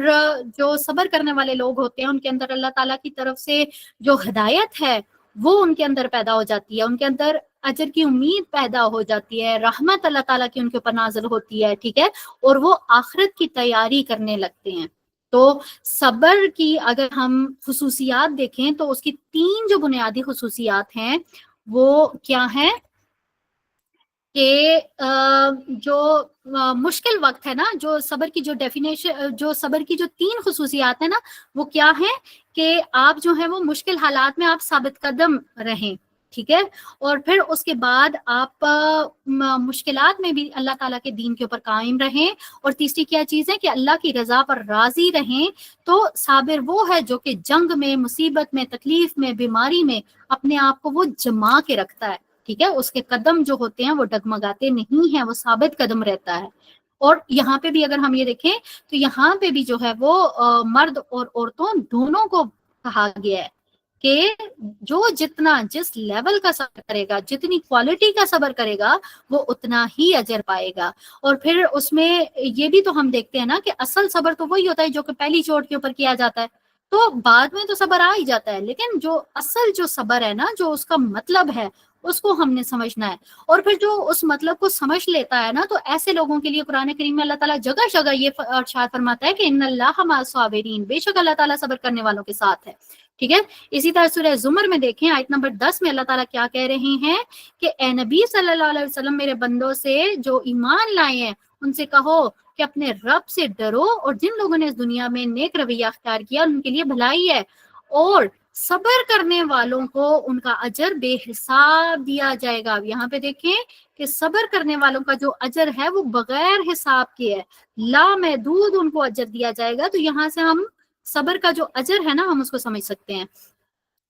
جو صبر کرنے والے لوگ ہوتے ہیں ان کے اندر اللہ تعالیٰ کی طرف سے جو ہدایت ہے وہ ان کے اندر پیدا ہو جاتی ہے، ان کے اندر اجر کی امید پیدا ہو جاتی ہے، رحمت اللہ تعالیٰ کی ان کے اوپر نازل ہوتی ہے. ٹھیک ہے. اور وہ آخرت کی تیاری کرنے لگتے ہیں. تو صبر کی اگر ہم خصوصیات دیکھیں تو اس کی 3 جو بنیادی خصوصیات ہیں وہ کیا ہیں کہ جو مشکل وقت ہے نا، جو صبر کی جو ڈیفینیشن، جو صبر کی جو 3 خصوصیات ہیں نا وہ کیا ہیں کہ آپ جو ہیں وہ مشکل حالات میں آپ ثابت قدم رہیں، ٹھیک ہے، اور پھر اس کے بعد آپ مشکلات میں بھی اللہ تعالیٰ کے دین کے اوپر قائم رہیں، اور تیسری کیا چیز ہے کہ اللہ کی رضا پر راضی رہیں۔ تو صابر وہ ہے جو کہ جنگ میں، مصیبت میں، تکلیف میں، بیماری میں اپنے آپ کو وہ جما کے رکھتا ہے، ٹھیک ہے، اس کے قدم جو ہوتے ہیں وہ ڈگمگاتے نہیں ہیں، وہ ثابت قدم رہتا ہے۔ اور یہاں پہ بھی اگر ہم یہ دیکھیں تو یہاں پہ بھی جو ہے وہ مرد اور عورتوں دونوں کو کہا گیا ہے کہ جو جتنا جس لیول کا صبر کرے گا، جتنی کوالٹی کا صبر کرے گا، وہ اتنا ہی اجر پائے گا۔ اور پھر اس میں یہ بھی تو ہم دیکھتے ہیں نا کہ اصل صبر تو وہی ہوتا ہے جو کہ پہلی چوٹ کے اوپر کیا جاتا ہے، تو بعد میں تو صبر آ ہی جاتا ہے، لیکن جو اصل جو صبر ہے نا، جو اس کا مطلب ہے، اس کو ہم نے سمجھنا ہے۔ اور پھر جو اس مطلب کو سمجھ لیتا ہے نا، تو ایسے لوگوں کے لیے قرآن کریم میں اللہ تعالیٰ جگہ جگہ یہ ارشاد فرماتا ہے کہ ان اللہ مع الصابرین، بے شک اللہ تعالیٰ صبر کرنے والوں کے ساتھ ہے، ٹھیک ہے۔ اسی طرح سورہ زمر میں دیکھیں آیت نمبر 10 میں اللہ تعالیٰ کیا کہہ رہے ہیں کہ اے نبی صلی اللہ علیہ وسلم، میرے بندوں سے جو ایمان لائے ہیں ان سے کہو کہ اپنے رب سے ڈرو، اور جن لوگوں نے اس دنیا میں نیک رویہ اختیار کیا ان کے لیے بھلائی ہے، اور صبر کرنے والوں کو ان کا اجر بے حساب دیا جائے گا۔ اب یہاں پہ دیکھیں کہ صبر کرنے والوں کا جو اجر ہے وہ بغیر حساب کے ہے، لا محدود ان کو اجر دیا جائے گا۔ تو یہاں سے ہم صبر کا جو اجر ہے نا ہم اس کو سمجھ سکتے ہیں۔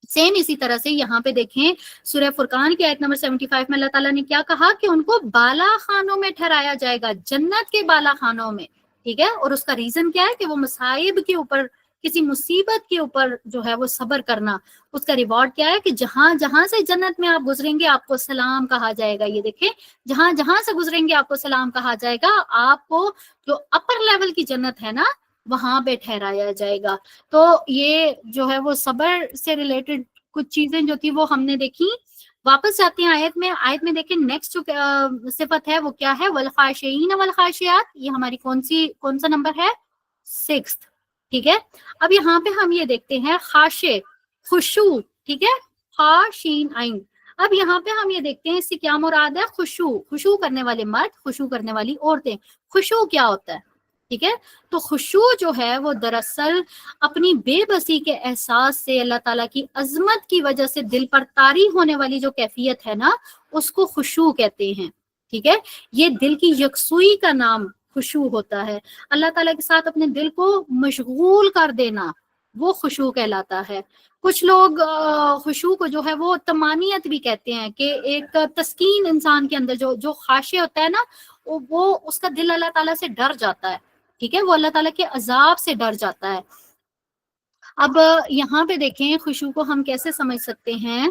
سیم اسی طرح سے یہاں پہ دیکھیں سورہ فرقان کی آیت نمبر 75 میں اللہ تعالیٰ نے کیا کہا کہ ان کو بالا خانوں میں ٹھہرایا جائے گا، جنت کے بالا خانوں میں، ٹھیک ہے۔ اور اس کا ریزن کیا ہے کہ وہ مصائب کے اوپر، کسی مصیبت کے اوپر جو ہے وہ صبر کرنا، اس کا ریوارڈ کیا ہے کہ جہاں جہاں سے جنت میں آپ گزریں گے آپ کو سلام کہا جائے گا۔ یہ دیکھیں جہاں جہاں سے گزریں گے آپ کو سلام کہا جائے گا، آپ کو جو اپر لیول کی جنت ہے نا وہاں پہ ٹھہرایا جائے گا۔ تو یہ جو ہے وہ صبر سے ریلیٹڈ کچھ چیزیں جو تھی وہ ہم نے دیکھی۔ واپس جاتے ہیں آیت میں دیکھیں نیکسٹ جو صفت ہے وہ کیا ہے، والخاشعین والخاشعات، یہ ہماری کون سا نمبر ہے، 6، ٹھیک ہے۔ اب یہاں پہ ہم یہ دیکھتے ہیں خاشع، خشوع، ٹھیک ہے، خاشین عین۔ اب یہاں پہ ہم یہ دیکھتے ہیں اس سے کیا مراد ہے، خشوع کرنے والے مرد، خشوع کرنے والی عورتیں۔ خشوع کیا ہوتا ہے، ٹھیک ہے، تو خشوع جو ہے وہ دراصل اپنی بے بسی کے احساس سے، اللہ تعالیٰ کی عظمت کی وجہ سے دل پر طاری ہونے والی جو کیفیت ہے نا اس کو خشوع کہتے ہیں، ٹھیک ہے۔ یہ دل کی یکسوئی کا نام خشوع ہوتا ہے، اللہ تعالیٰ کے ساتھ اپنے دل کو مشغول کر دینا، وہ خشوع کہلاتا ہے۔ کچھ لوگ خشوع کو جو ہے وہ طمانینت بھی کہتے ہیں، کہ ایک تسکین انسان کے اندر جو خاشع ہوتا ہے نا، وہ اس کا دل اللہ تعالیٰ سے ڈر جاتا ہے، ٹھیک ہے، وہ اللہ تعالیٰ کے عذاب سے ڈر جاتا ہے۔ اب یہاں پہ دیکھیں خشوع کو ہم کیسے سمجھ سکتے ہیں۔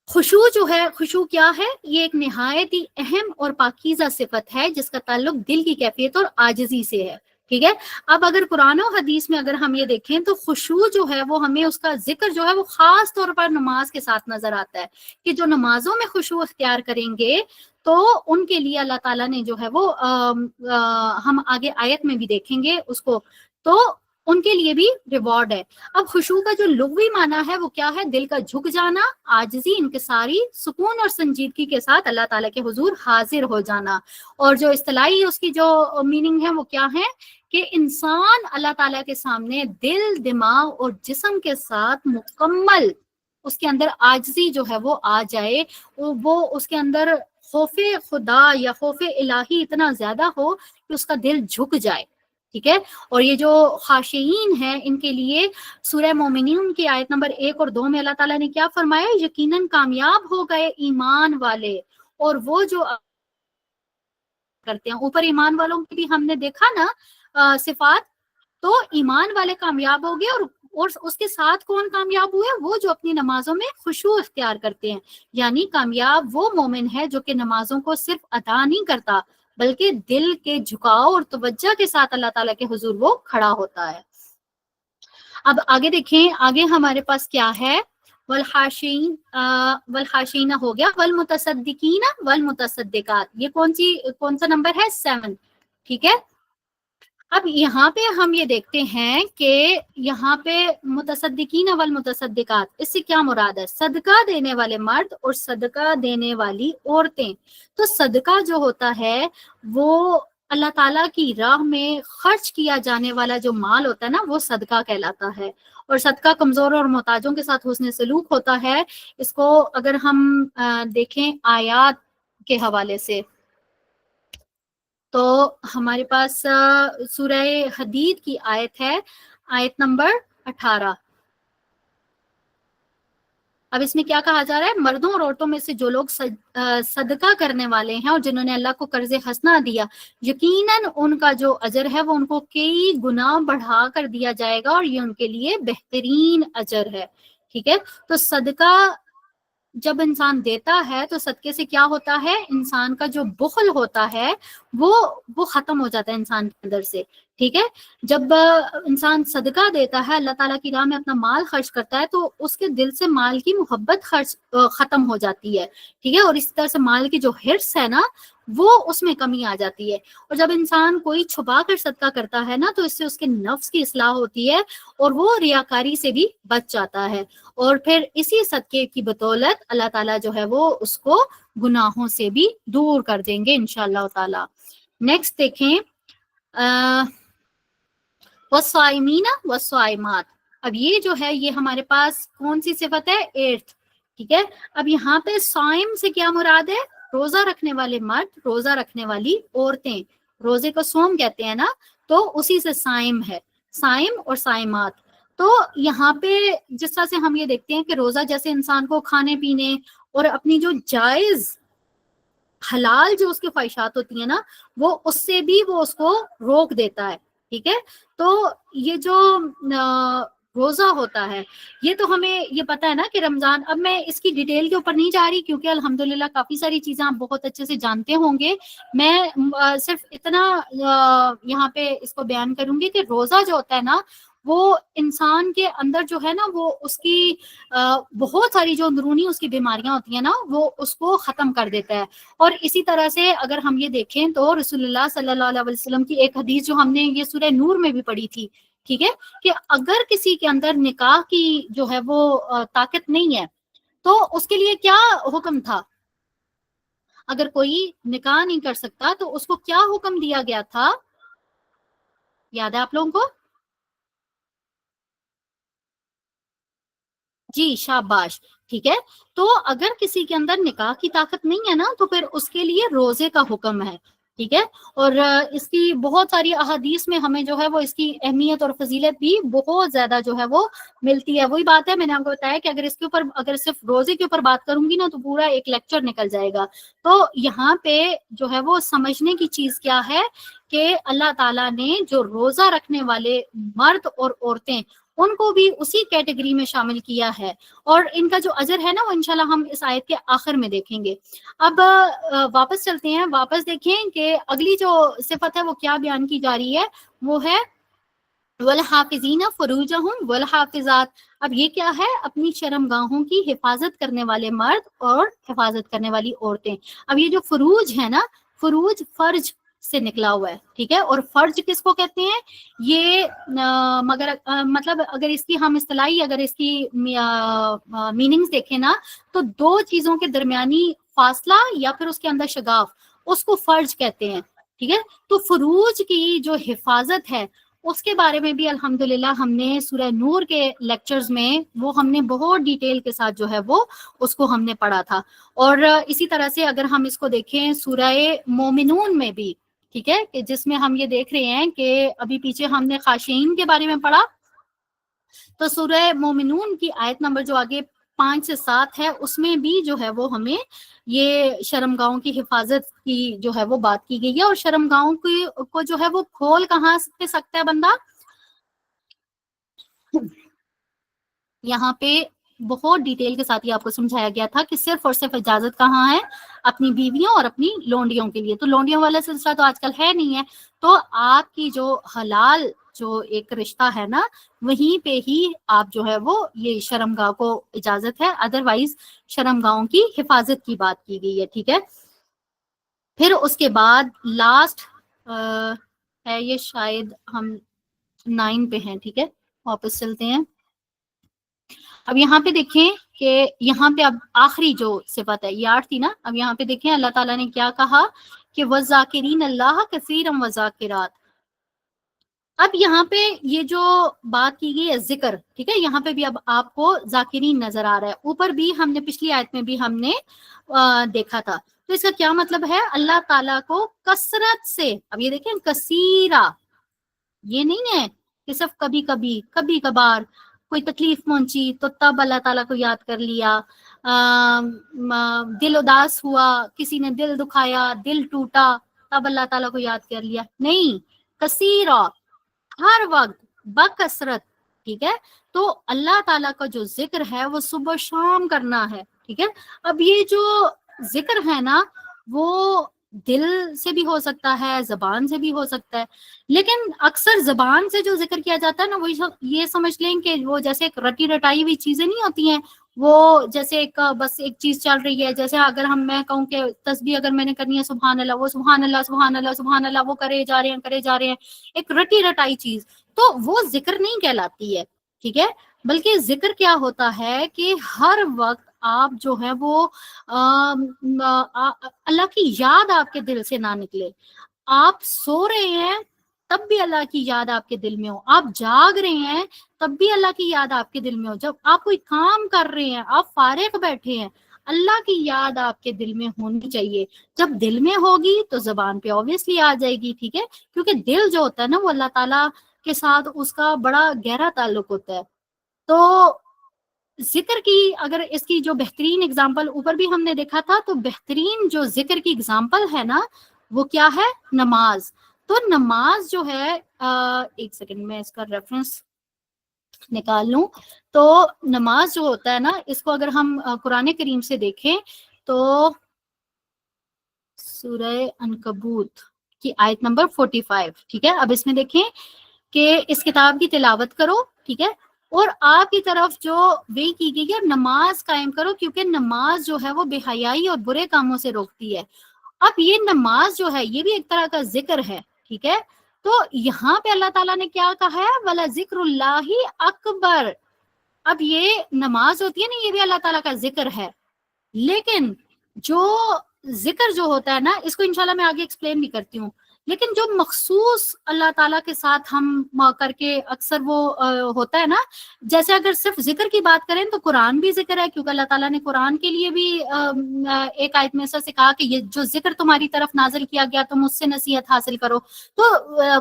خشوع جو ہے، خشوع کیا ہے، یہ ایک نہایت ہی اہم اور پاکیزہ صفت ہے جس کا تعلق دل کی کیفیت اور عاجزی سے ہے، ٹھیک ہے۔ اب اگر قرآن و حدیث میں اگر ہم یہ دیکھیں تو خشوع جو ہے وہ ہمیں اس کا ذکر جو ہے وہ خاص طور پر نماز کے ساتھ نظر آتا ہے، کہ جو نمازوں میں خشوع اختیار کریں گے تو ان کے لیے اللہ تعالیٰ نے جو ہے وہ ہم آگے آیت میں بھی دیکھیں گے اس کو، تو ان کے لیے بھی ریوارڈ ہے۔ اب خشوع کا جو لغوی معنی ہے وہ کیا ہے، دل کا جھک جانا، عاجزی، انکساری، سکون اور سنجیدگی کے ساتھ اللہ تعالیٰ کے حضور حاضر ہو جانا۔ اور جو اصطلاحی اس کی جو میننگ ہے وہ کیا ہے کہ انسان اللہ تعالیٰ کے سامنے دل، دماغ اور جسم کے ساتھ مکمل اس کے اندر عاجزی جو ہے وہ آ جائے، وہ اس کے اندر خوف خدا یا خوف الہی اتنا زیادہ ہو کہ اس کا دل جھک جائے، ٹھیک ہے۔ اور یہ جو خاشعین ہیں ان کے لیے سورہ مومنین کی آیت نمبر 1 اور 2 میں اللہ تعالیٰ نے کیا فرمایا، یقیناً کامیاب ہو گئے ایمان والے، اور وہ جو کرتے ہیں، اوپر ایمان والوں کی بھی ہم نے دیکھا نا صفات، تو ایمان والے کامیاب ہو گئے، اور اس کے ساتھ کون کامیاب ہوئے، وہ جو اپنی نمازوں میں خشوع اختیار کرتے ہیں، یعنی کامیاب وہ مومن ہے جو کہ نمازوں کو صرف ادا نہیں کرتا بلکہ دل کے جھکاؤ اور توجہ کے ساتھ اللہ تعالیٰ کے حضور وہ کھڑا ہوتا ہے۔ اب آگے دیکھیں، آگے ہمارے پاس کیا ہے، والخاشین ہو گیا، والمتصدقین والمتصدقات، یہ کون سا نمبر ہے، 7، ٹھیک ہے۔ اب یہاں پہ ہم یہ دیکھتے ہیں کہ یہاں پہ متصدقین والمتصدقات، اس سے کیا مراد ہے؟ صدقہ دینے والے مرد اور صدقہ دینے والی عورتیں. تو صدقہ جو ہوتا ہے وہ اللہ تعالیٰ کی راہ میں خرچ کیا جانے والا جو مال ہوتا ہے نا، وہ صدقہ کہلاتا ہے. اور صدقہ کمزور اور محتاجوں کے ساتھ حسن سلوک ہوتا ہے. اس کو اگر ہم دیکھیں آیات کے حوالے سے، تو ہمارے پاس سورہ حدید کی آیت ہے، آیت نمبر 18. اب اس میں کیا کہا جا رہا ہے؟ مردوں اور عورتوں میں سے جو لوگ صدقہ کرنے والے ہیں اور جنہوں نے اللہ کو قرض حسنہ دیا، یقیناً ان کا جو اجر ہے وہ ان کو کئی گنا بڑھا کر دیا جائے گا، اور یہ ان کے لیے بہترین اجر ہے. ٹھیک ہے، تو صدقہ جب انسان دیتا ہے تو صدقے سے کیا ہوتا ہے؟ انسان کا جو بخل ہوتا ہے وہ ختم ہو جاتا ہے انسان کے اندر سے. ٹھیک ہے، جب انسان صدقہ دیتا ہے، اللہ تعالیٰ کی راہ میں اپنا مال خرچ کرتا ہے، تو اس کے دل سے مال کی محبت ختم ہو جاتی ہے. ٹھیک ہے، اور اس طرح سے مال کی جو حرص ہے نا، وہ اس میں کمی آ جاتی ہے. اور جب انسان کوئی چھپا کر صدقہ کرتا ہے نا، تو اس سے اس کے نفس کی اصلاح ہوتی ہے اور وہ ریاکاری سے بھی بچ جاتا ہے. اور پھر اسی صدقے کی بدولت اللہ تعالیٰ جو ہے وہ اس کو گناہوں سے بھی دور کر دیں گے انشاءاللہ تعالی. نیکسٹ دیکھیں والصائمین والصائمات. اب یہ جو ہے یہ ہمارے پاس کون سی صفت ہے؟ 8. ٹھیک ہے، اب یہاں پہ صائم سے کیا مراد ہے؟ روزہ رکھنے والے مرد، روزہ رکھنے والی عورتیں. روزے کو صوم کہتے ہیں نا، تو اسی سے صائم ہے، صائم اور صائمات. تو یہاں پہ جس طرح سے ہم یہ دیکھتے ہیں کہ روزہ جیسے انسان کو کھانے پینے اور اپنی جو جائز حلال جو اس کی خواہشات ہوتی ہیں نا، وہ اس سے بھی وہ اس کو روک دیتا ہے. ٹھیک ہے، تو یہ جو روزہ ہوتا ہے، یہ تو ہمیں یہ پتا ہے نا کہ رمضان، اب میں اس کی ڈیٹیل کے اوپر نہیں جا رہی کیونکہ الحمدللہ کافی ساری چیزیں آپ بہت اچھے سے جانتے ہوں گے. میں صرف اتنا یہاں پہ اس کو بیان کروں گی کہ روزہ جو ہوتا ہے نا، وہ انسان کے اندر جو ہے نا، وہ اس کی بہت ساری جو اندرونی اس کی بیماریاں ہوتی ہیں نا، وہ اس کو ختم کر دیتا ہے. اور اسی طرح سے اگر ہم یہ دیکھیں تو رسول اللہ صلی اللہ علیہ وسلم کی ایک حدیث جو ہم نے یہ سورہ نور میں بھی پڑھی تھی، ٹھیک ہے، کہ اگر کسی کے اندر نکاح کی جو ہے وہ طاقت نہیں ہے، تو اس کے لیے کیا حکم تھا؟ اگر کوئی نکاح نہیں کر سکتا تو اس کو کیا حکم دیا گیا تھا؟ یاد ہے آپ لوگوں کو؟ جی شاباش. ٹھیک ہے، تو اگر کسی کے اندر نکاح کی طاقت نہیں ہے نا، تو پھر اس کے لیے روزے کا حکم ہے. ٹھیک ہے، اور اس کی بہت ساری احادیث میں ہمیں جو ہے وہ اس کی اہمیت اور فضیلت بھی بہت زیادہ جو ہے وہ ملتی ہے. وہی بات ہے، میں نے آپ کو بتایا کہ اگر اس کے اوپر اگر صرف روزے کے اوپر بات کروں گی نا، تو پورا ایک لیکچر نکل جائے گا. تو یہاں پہ جو ہے وہ سمجھنے کی چیز کیا ہے کہ اللہ تعالیٰ نے جو روزہ رکھنے والے مرد اور عورتیں، ان کو بھی اسی کیٹیگری میں شامل کیا ہے، اور ان کا جو اجر ہے نا، وہ انشاءاللہ ہم اس آیت کے آخر میں دیکھیں گے. اب واپس چلتے ہیں، واپس دیکھیں کہ اگلی جو صفت ہے وہ کیا بیان کی جا رہی ہے، وہ ہے والحافظین فروجہم والحافظات. اب یہ کیا ہے؟ اپنی شرم گاہوں کی حفاظت کرنے والے مرد اور حفاظت کرنے والی عورتیں. اب یہ جو فروج ہے نا، فروج فرج سے نکلا ہوا ہے. ٹھیک ہے، اور فرج کس کو کہتے ہیں؟ یہ مگر مطلب اگر اس کی ہم اصطلاحی اگر اس کی میننگز دیکھیں نا، تو دو چیزوں کے درمیانی فاصلہ یا پھر اس کے اندر شگاف، اس کو فرج کہتے ہیں. ٹھیک ہے، تو فروج کی جو حفاظت ہے اس کے بارے میں بھی الحمدللہ ہم نے سورہ نور کے لیکچرز میں وہ ہم نے بہت ڈیٹیل کے ساتھ جو ہے وہ اس کو ہم نے پڑھا تھا. اور اسی طرح سے اگر ہم اس کو دیکھیں سورہ مومنون میں بھی، ٹھیک ہے، کہ جس میں ہم یہ دیکھ رہے ہیں کہ ابھی پیچھے ہم نے خاشعین کے بارے میں پڑھا، تو سورہ مومنون کی آیت نمبر جو آگے 5 سے 7 ہے، اس میں بھی جو ہے وہ ہمیں یہ شرمگاہوں کی حفاظت کی جو ہے وہ بات کی گئی ہے. اور شرمگاہوں کو جو ہے وہ کھول کہاں پہ سکتا ہے بندہ؟ یہاں پہ بہت ڈیٹیل کے ساتھ یہ آپ کو سمجھایا گیا تھا کہ صرف اور صرف اجازت کہاں ہے؟ اپنی بیویوں اور اپنی لونڈیوں کے لیے. تو لونڈیوں والا سلسلہ تو آج کل ہے نہیں ہے، تو آپ کی جو حلال جو ایک رشتہ ہے نا، وہیں پہ ہی آپ جو ہے وہ یہ شرمگاہ کو اجازت ہے، ادروائز شرمگاہوں کی حفاظت کی بات کی گئی ہے. ٹھیک ہے، پھر اس کے بعد لاسٹ ہے یہ شاید ہم 9 پہ ہیں. ٹھیک ہے, واپس چلتے ہیں. اب یہاں پہ دیکھیں کہ یہاں پہ اب آخری جو صفت ہے یہ 8 تھی نا. اب یہاں پہ دیکھیں اللہ تعالیٰ نے کیا کہا کہ وَالذَّاكِرِينَ اللَّهَ كَثِيرًا وَالذَّاكِرَاتِ. اب یہاں پہ یہ جو بات کی گئی ہے ذکر, ٹھیک ہے, یہاں پہ بھی اب آپ کو ذاکرین نظر آ رہا ہے. اوپر بھی ہم نے پچھلی آیت میں بھی ہم نے دیکھا تھا. تو اس کا کیا مطلب ہے؟ اللہ تعالیٰ کو کثرت سے, اب یہ دیکھیں کثیرہ, یہ نہیں ہے کہ صرف کبھی کبھی, کبھی کبھار کوئی تکلیف پہنچی تو تب اللہ تعالیٰ کو یاد کر لیا, دل اداس ہوا, کسی نے دل دکھایا, دل ٹوٹا, تب اللہ تعالیٰ کو یاد کر لیا. نہیں, کثیرہ, ہر وقت, بکثرت. ٹھیک ہے, تو اللہ تعالیٰ کا جو ذکر ہے وہ صبح شام کرنا ہے. ٹھیک ہے, اب یہ جو ذکر ہے نا وہ دل سے بھی ہو سکتا ہے, زبان سے بھی ہو سکتا ہے, لیکن اکثر زبان سے جو ذکر کیا جاتا ہے نا وہ یہ سمجھ لیں کہ وہ جیسے ایک رٹی رٹائی ہوئی چیزیں نہیں ہوتی ہیں, وہ جیسے ایک بس ایک چیز چل رہی ہے. جیسے اگر میں کہوں کہ تسبیح اگر میں نے کرنی ہے سبحان اللہ, وہ سبحان اللہ سبحان اللہ سبحان اللہ وہ کرے جا رہے ہیں ایک رٹی رٹائی چیز, تو وہ ذکر نہیں کہلاتی ہے. ٹھیک ہے, بلکہ ذکر کیا ہوتا ہے کہ ہر وقت آپ جو ہے وہ اللہ کی یاد آپ کے دل سے نہ نکلے. آپ سو رہے ہیں تب بھی اللہ کی یاد آپ کے دل میں ہو, آپ جاگ رہے ہیں تب بھی اللہ کی یاد آپ کے دل میں ہو, جب آپ کوئی کام کر رہے ہیں, آپ فارغ بیٹھے ہیں, اللہ کی یاد آپ کے دل میں ہونی چاہیے. جب دل میں ہوگی تو زبان پہ آبویسلی آ جائے گی. ٹھیک ہے, کیونکہ دل جو ہوتا ہے نا وہ اللہ تعالیٰ کے ساتھ اس کا بڑا گہرا تعلق ہوتا ہے. تو ذکر کی اگر اس کی جو بہترین اگزامپل اوپر بھی ہم نے دیکھا تھا, تو بہترین جو ذکر کی اگزامپل ہے نا وہ کیا ہے؟ نماز. تو نماز جو ہے, ایک سیکنڈ میں اس کا ریفرنس نکال لوں. تو نماز جو ہوتا ہے نا اس کو اگر ہم قرآن کریم سے دیکھیں تو سورہ عنکبوت کی آیت نمبر 45. ٹھیک ہے, اب اس میں دیکھیں کہ اس کتاب کی تلاوت کرو. ٹھیک ہے, اور آپ کی طرف جو وہی کی گئی ہے نماز قائم کرو, کیونکہ نماز جو ہے وہ بے حیائی اور برے کاموں سے روکتی ہے. اب یہ نماز جو ہے یہ بھی ایک طرح کا ذکر ہے. ٹھیک ہے, تو یہاں پہ اللہ تعالیٰ نے کیا کہا ہے؟ وَلَذِكْرُ اللَّهِ اکبر. اب یہ نماز ہوتی ہے نا یہ بھی اللہ تعالیٰ کا ذکر ہے, لیکن جو ذکر جو ہوتا ہے نا اس کو انشاءاللہ میں آگے ایکسپلین بھی کرتی ہوں, لیکن جو مخصوص اللہ تعالیٰ کے ساتھ ہم کر کے اکثر وہ ہوتا ہے نا, جیسے اگر صرف ذکر کی بات کریں تو قرآن بھی ذکر ہے, کیونکہ اللہ تعالیٰ نے قرآن کے لیے بھی ایک آیت میں سے کہا کہ یہ جو ذکر تمہاری طرف نازل کیا گیا تم اس سے نصیحت حاصل کرو. تو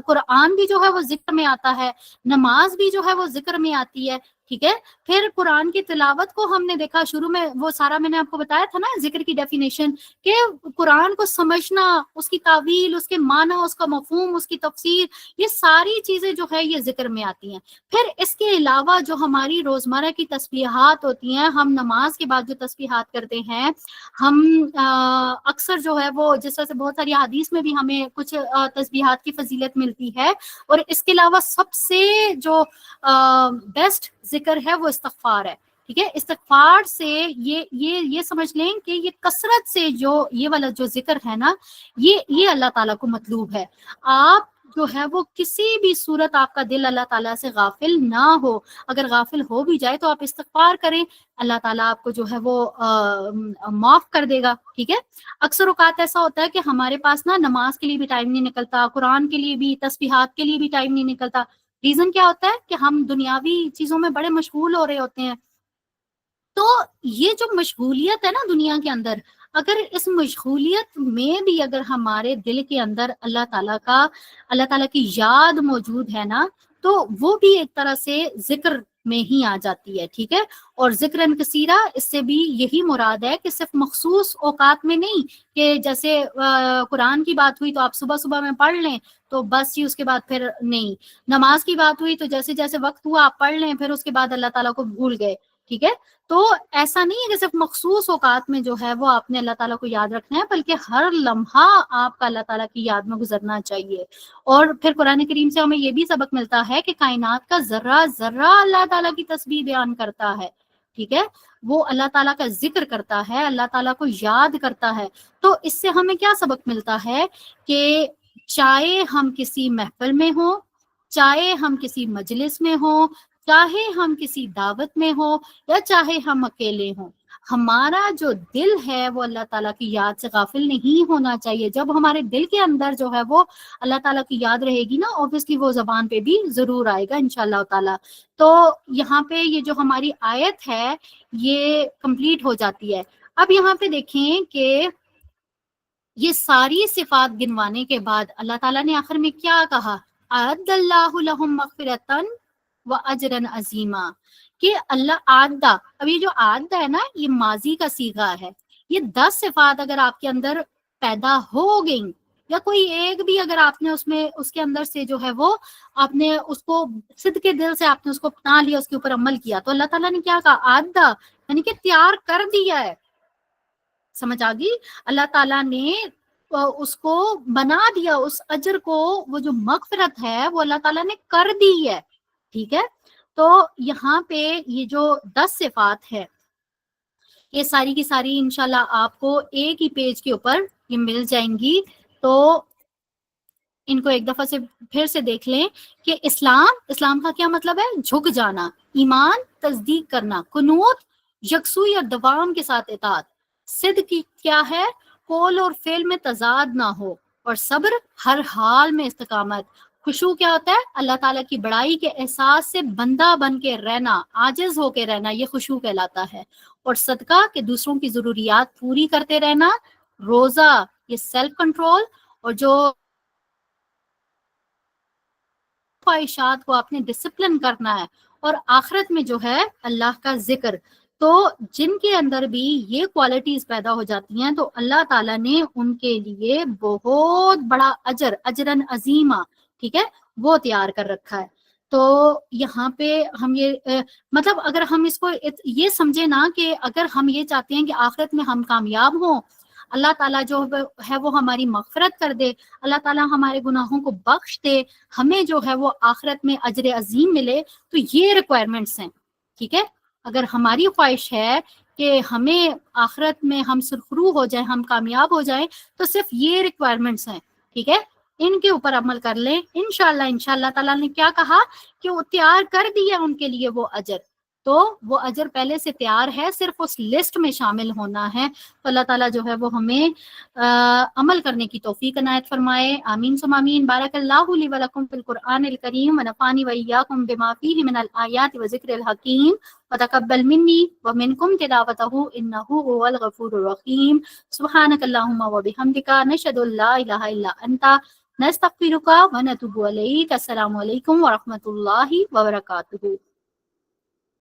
قرآن بھی جو ہے وہ ذکر میں آتا ہے, نماز بھی جو ہے وہ ذکر میں آتی ہے. ٹھیک ہے, پھر قرآن کی تلاوت کو ہم نے دیکھا شروع میں وہ سارا میں نے آپ کو بتایا تھا نا ذکر کی ڈیفینیشن, کہ قرآن کو سمجھنا, اس کی تعویل, اس کے معنی, اس کا مفہوم, اس کی تفسیر, یہ ساری چیزیں جو ہے یہ ذکر میں آتی ہیں. پھر اس کے علاوہ جو ہماری روزمرہ کی تسبیحات ہوتی ہیں, ہم نماز کے بعد جو تسبیحات کرتے ہیں, ہم اکثر جو ہے وہ جس طرح سے بہت ساری حدیث میں بھی ہمیں کچھ تسبیحات کی فضیلت ملتی ہے. اور اس کے علاوہ سب سے جو بیسٹ ذکر ہے وہ استغفار ہے. ٹھیک ہے, استغفار سے یہ سمجھ لیں کہ یہ کثرت سے جو یہ والا جو ذکر ہے نا یہ اللہ تعالیٰ کو مطلوب ہے. آپ جو ہے وہ کسی بھی صورت آپ کا دل اللہ تعالیٰ سے غافل نہ ہو, اگر غافل ہو بھی جائے تو آپ استغفار کریں, اللہ تعالیٰ آپ کو جو ہے وہ معاف کر دے گا. ٹھیک ہے, اکثر اوقات ایسا ہوتا ہے کہ ہمارے پاس نا نماز کے لیے بھی ٹائم نہیں نکلتا, قرآن کے لیے بھی, تسبیحات کے لیے بھی ٹائم نہیں نکلتا. ریزن کیا ہوتا ہے کہ ہم دنیاوی چیزوں میں بڑے مشغول ہو رہے ہوتے ہیں. تو یہ جو مشغولیت ہے نا دنیا کے اندر, اگر اس مشغولیت میں بھی اگر ہمارے دل کے اندر اللہ تعالیٰ کی یاد موجود ہے نا, تو وہ بھی ایک طرح سے ذکر میں ہی آ جاتی ہے. ٹھیک ہے, اور ذکر کثیرہ اس سے بھی یہی مراد ہے کہ صرف مخصوص اوقات میں نہیں, کہ جیسے قرآن کی بات ہوئی تو آپ صبح صبح میں پڑھ لیں تو بس ہی اس کے بعد پھر نہیں, نماز کی بات ہوئی تو جیسے جیسے وقت ہوا آپ پڑھ لیں, پھر اس کے بعد اللہ تعالیٰ کو بھول گئے. ٹھیک ہے, تو ایسا نہیں ہے کہ صرف مخصوص اوقات میں جو ہے وہ آپ نے اللہ تعالیٰ کو یاد رکھنا ہے, بلکہ ہر لمحہ آپ کا اللہ تعالیٰ کی یاد میں گزرنا چاہیے. اور پھر قرآن کریم سے ہمیں یہ بھی سبق ملتا ہے کہ کائنات کا ذرہ ذرہ اللہ تعالیٰ کی تسبیح بیان کرتا ہے. ٹھیک ہے, وہ اللہ تعالیٰ کا ذکر کرتا ہے, اللہ تعالیٰ کو یاد کرتا ہے. تو اس سے ہمیں کیا سبق ملتا ہے کہ چاہے ہم کسی محفل میں ہوں، چاہے ہم کسی مجلس میں ہوں، چاہے ہم کسی دعوت میں ہوں، یا چاہے ہم اکیلے ہوں، ہمارا جو دل ہے وہ اللہ تعالیٰ کی یاد سے غافل نہیں ہونا چاہیے۔ جب ہمارے دل کے اندر جو ہے وہ اللہ تعالیٰ کی یاد رہے گی نا، obviously وہ زبان پہ بھی ضرور آئے گا انشاءاللہ تعالیٰ۔ تو یہاں پہ یہ جو ہماری آیت ہے یہ کمپلیٹ ہو جاتی ہے۔ اب یہاں پہ دیکھیں کہ یہ ساری صفات گنوانے کے بعد اللہ تعالیٰ نے آخر میں کیا کہا؟ اعد اللہ لہم مغفرۃ و اجرا عظیما، کہ اللہ آدھا، اب یہ جو آدھا ہے نا یہ ماضی کا صیغہ ہے۔ یہ 10 صفات اگر آپ کے اندر پیدا ہو گئیں، یا کوئی ایک بھی اگر آپ نے اس کے اندر سے جو ہے وہ آپ نے اس کو صدق کے دل سے آپ نے اس کو اپنا لیا، اس کے اوپر عمل کیا، تو اللہ تعالیٰ نے کیا کہا؟ آدھا، یعنی کہ تیار کر دیا ہے۔ سمجھ آ گئی؟ اللہ تعالیٰ نے اس کو بنا دیا، اس اجر کو، وہ جو مغفرت ہے وہ اللہ تعالیٰ نے کر دی ہے۔ ٹھیک ہے؟ تو یہاں پہ یہ جو 10 صفات ہے یہ ساری کی ساری انشاءاللہ آپ کو ایک ہی پیج کے اوپر یہ مل جائیں گی، تو ان کو ایک دفعہ سے پھر سے دیکھ لیں کہ اسلام کا کیا مطلب ہے؟ جھک جانا، ایمان تصدیق کرنا، قنوت یکسوئی اور دوام کے ساتھ اطاعت، صدق کی کیا ہے؟ قول اور فعل میں تضاد نہ ہو، اور صبر ہر حال میں استقامت، خشوع کیا ہوتا ہے؟ اللہ تعالیٰ کی بڑائی کے احساس سے بندہ بن کے رہنا، عاجز ہو کے رہنا، یہ خشوع کہلاتا ہے، اور صدقہ کہ دوسروں کی ضروریات پوری کرتے رہنا، روزہ یہ سیلف کنٹرول، اور جو خواہشات کو آپ نے ڈسپلن کرنا ہے، اور آخرت میں جو ہے اللہ کا ذکر۔ تو جن کے اندر بھی یہ کوالٹیز پیدا ہو جاتی ہیں تو اللہ تعالیٰ نے ان کے لیے بہت بڑا اجر، اجرن عظیمہ، ٹھیک ہے، وہ تیار کر رکھا ہے۔ تو یہاں پہ ہم یہ مطلب اگر ہم اس کو یہ سمجھے نا کہ اگر ہم یہ چاہتے ہیں کہ آخرت میں ہم کامیاب ہوں، اللہ تعالیٰ جو ہے وہ ہماری مغفرت کر دے، اللہ تعالیٰ ہمارے گناہوں کو بخش دے، ہمیں جو ہے وہ آخرت میں اجر عظیم ملے، تو یہ ریکوائرمنٹس ہیں۔ ٹھیک ہے؟ اگر ہماری خواہش ہے کہ ہمیں آخرت میں ہم سرخرو ہو جائیں، ہم کامیاب ہو جائیں، تو صرف یہ ریکوائرمنٹس ہیں۔ ٹھیک ہے؟ ان کے اوپر عمل کر لیں انشاءاللہ تعالیٰ نے کیا کہا کہ وہ تیار کر دیا ان کے لیے وہ اجر، تو وہ اجر پہلے سے تیار ہے، صرف اس لسٹ میں شامل ہونا ہے۔ تو اللہ تعالیٰ جو ہے وہ ہمیں عمل کرنے کی توفیق عنایت فرمائے، آمین ثم آمین۔ بارک اللہ لی ولکم فی القرآن الکریم ونفعنی وإیاکم بما فیہ من الآیات وذکر الحکیم وتقبل منی ومنکم تلاوتہ انہ هو الغفور الرحیم۔ سبحانک اللہم وبحمدک، نشہد ان لا الہ الا انت، نستغفرک ونتوب الیک۔ السلام علیکم ورحمۃ اللہ وبرکاتہ۔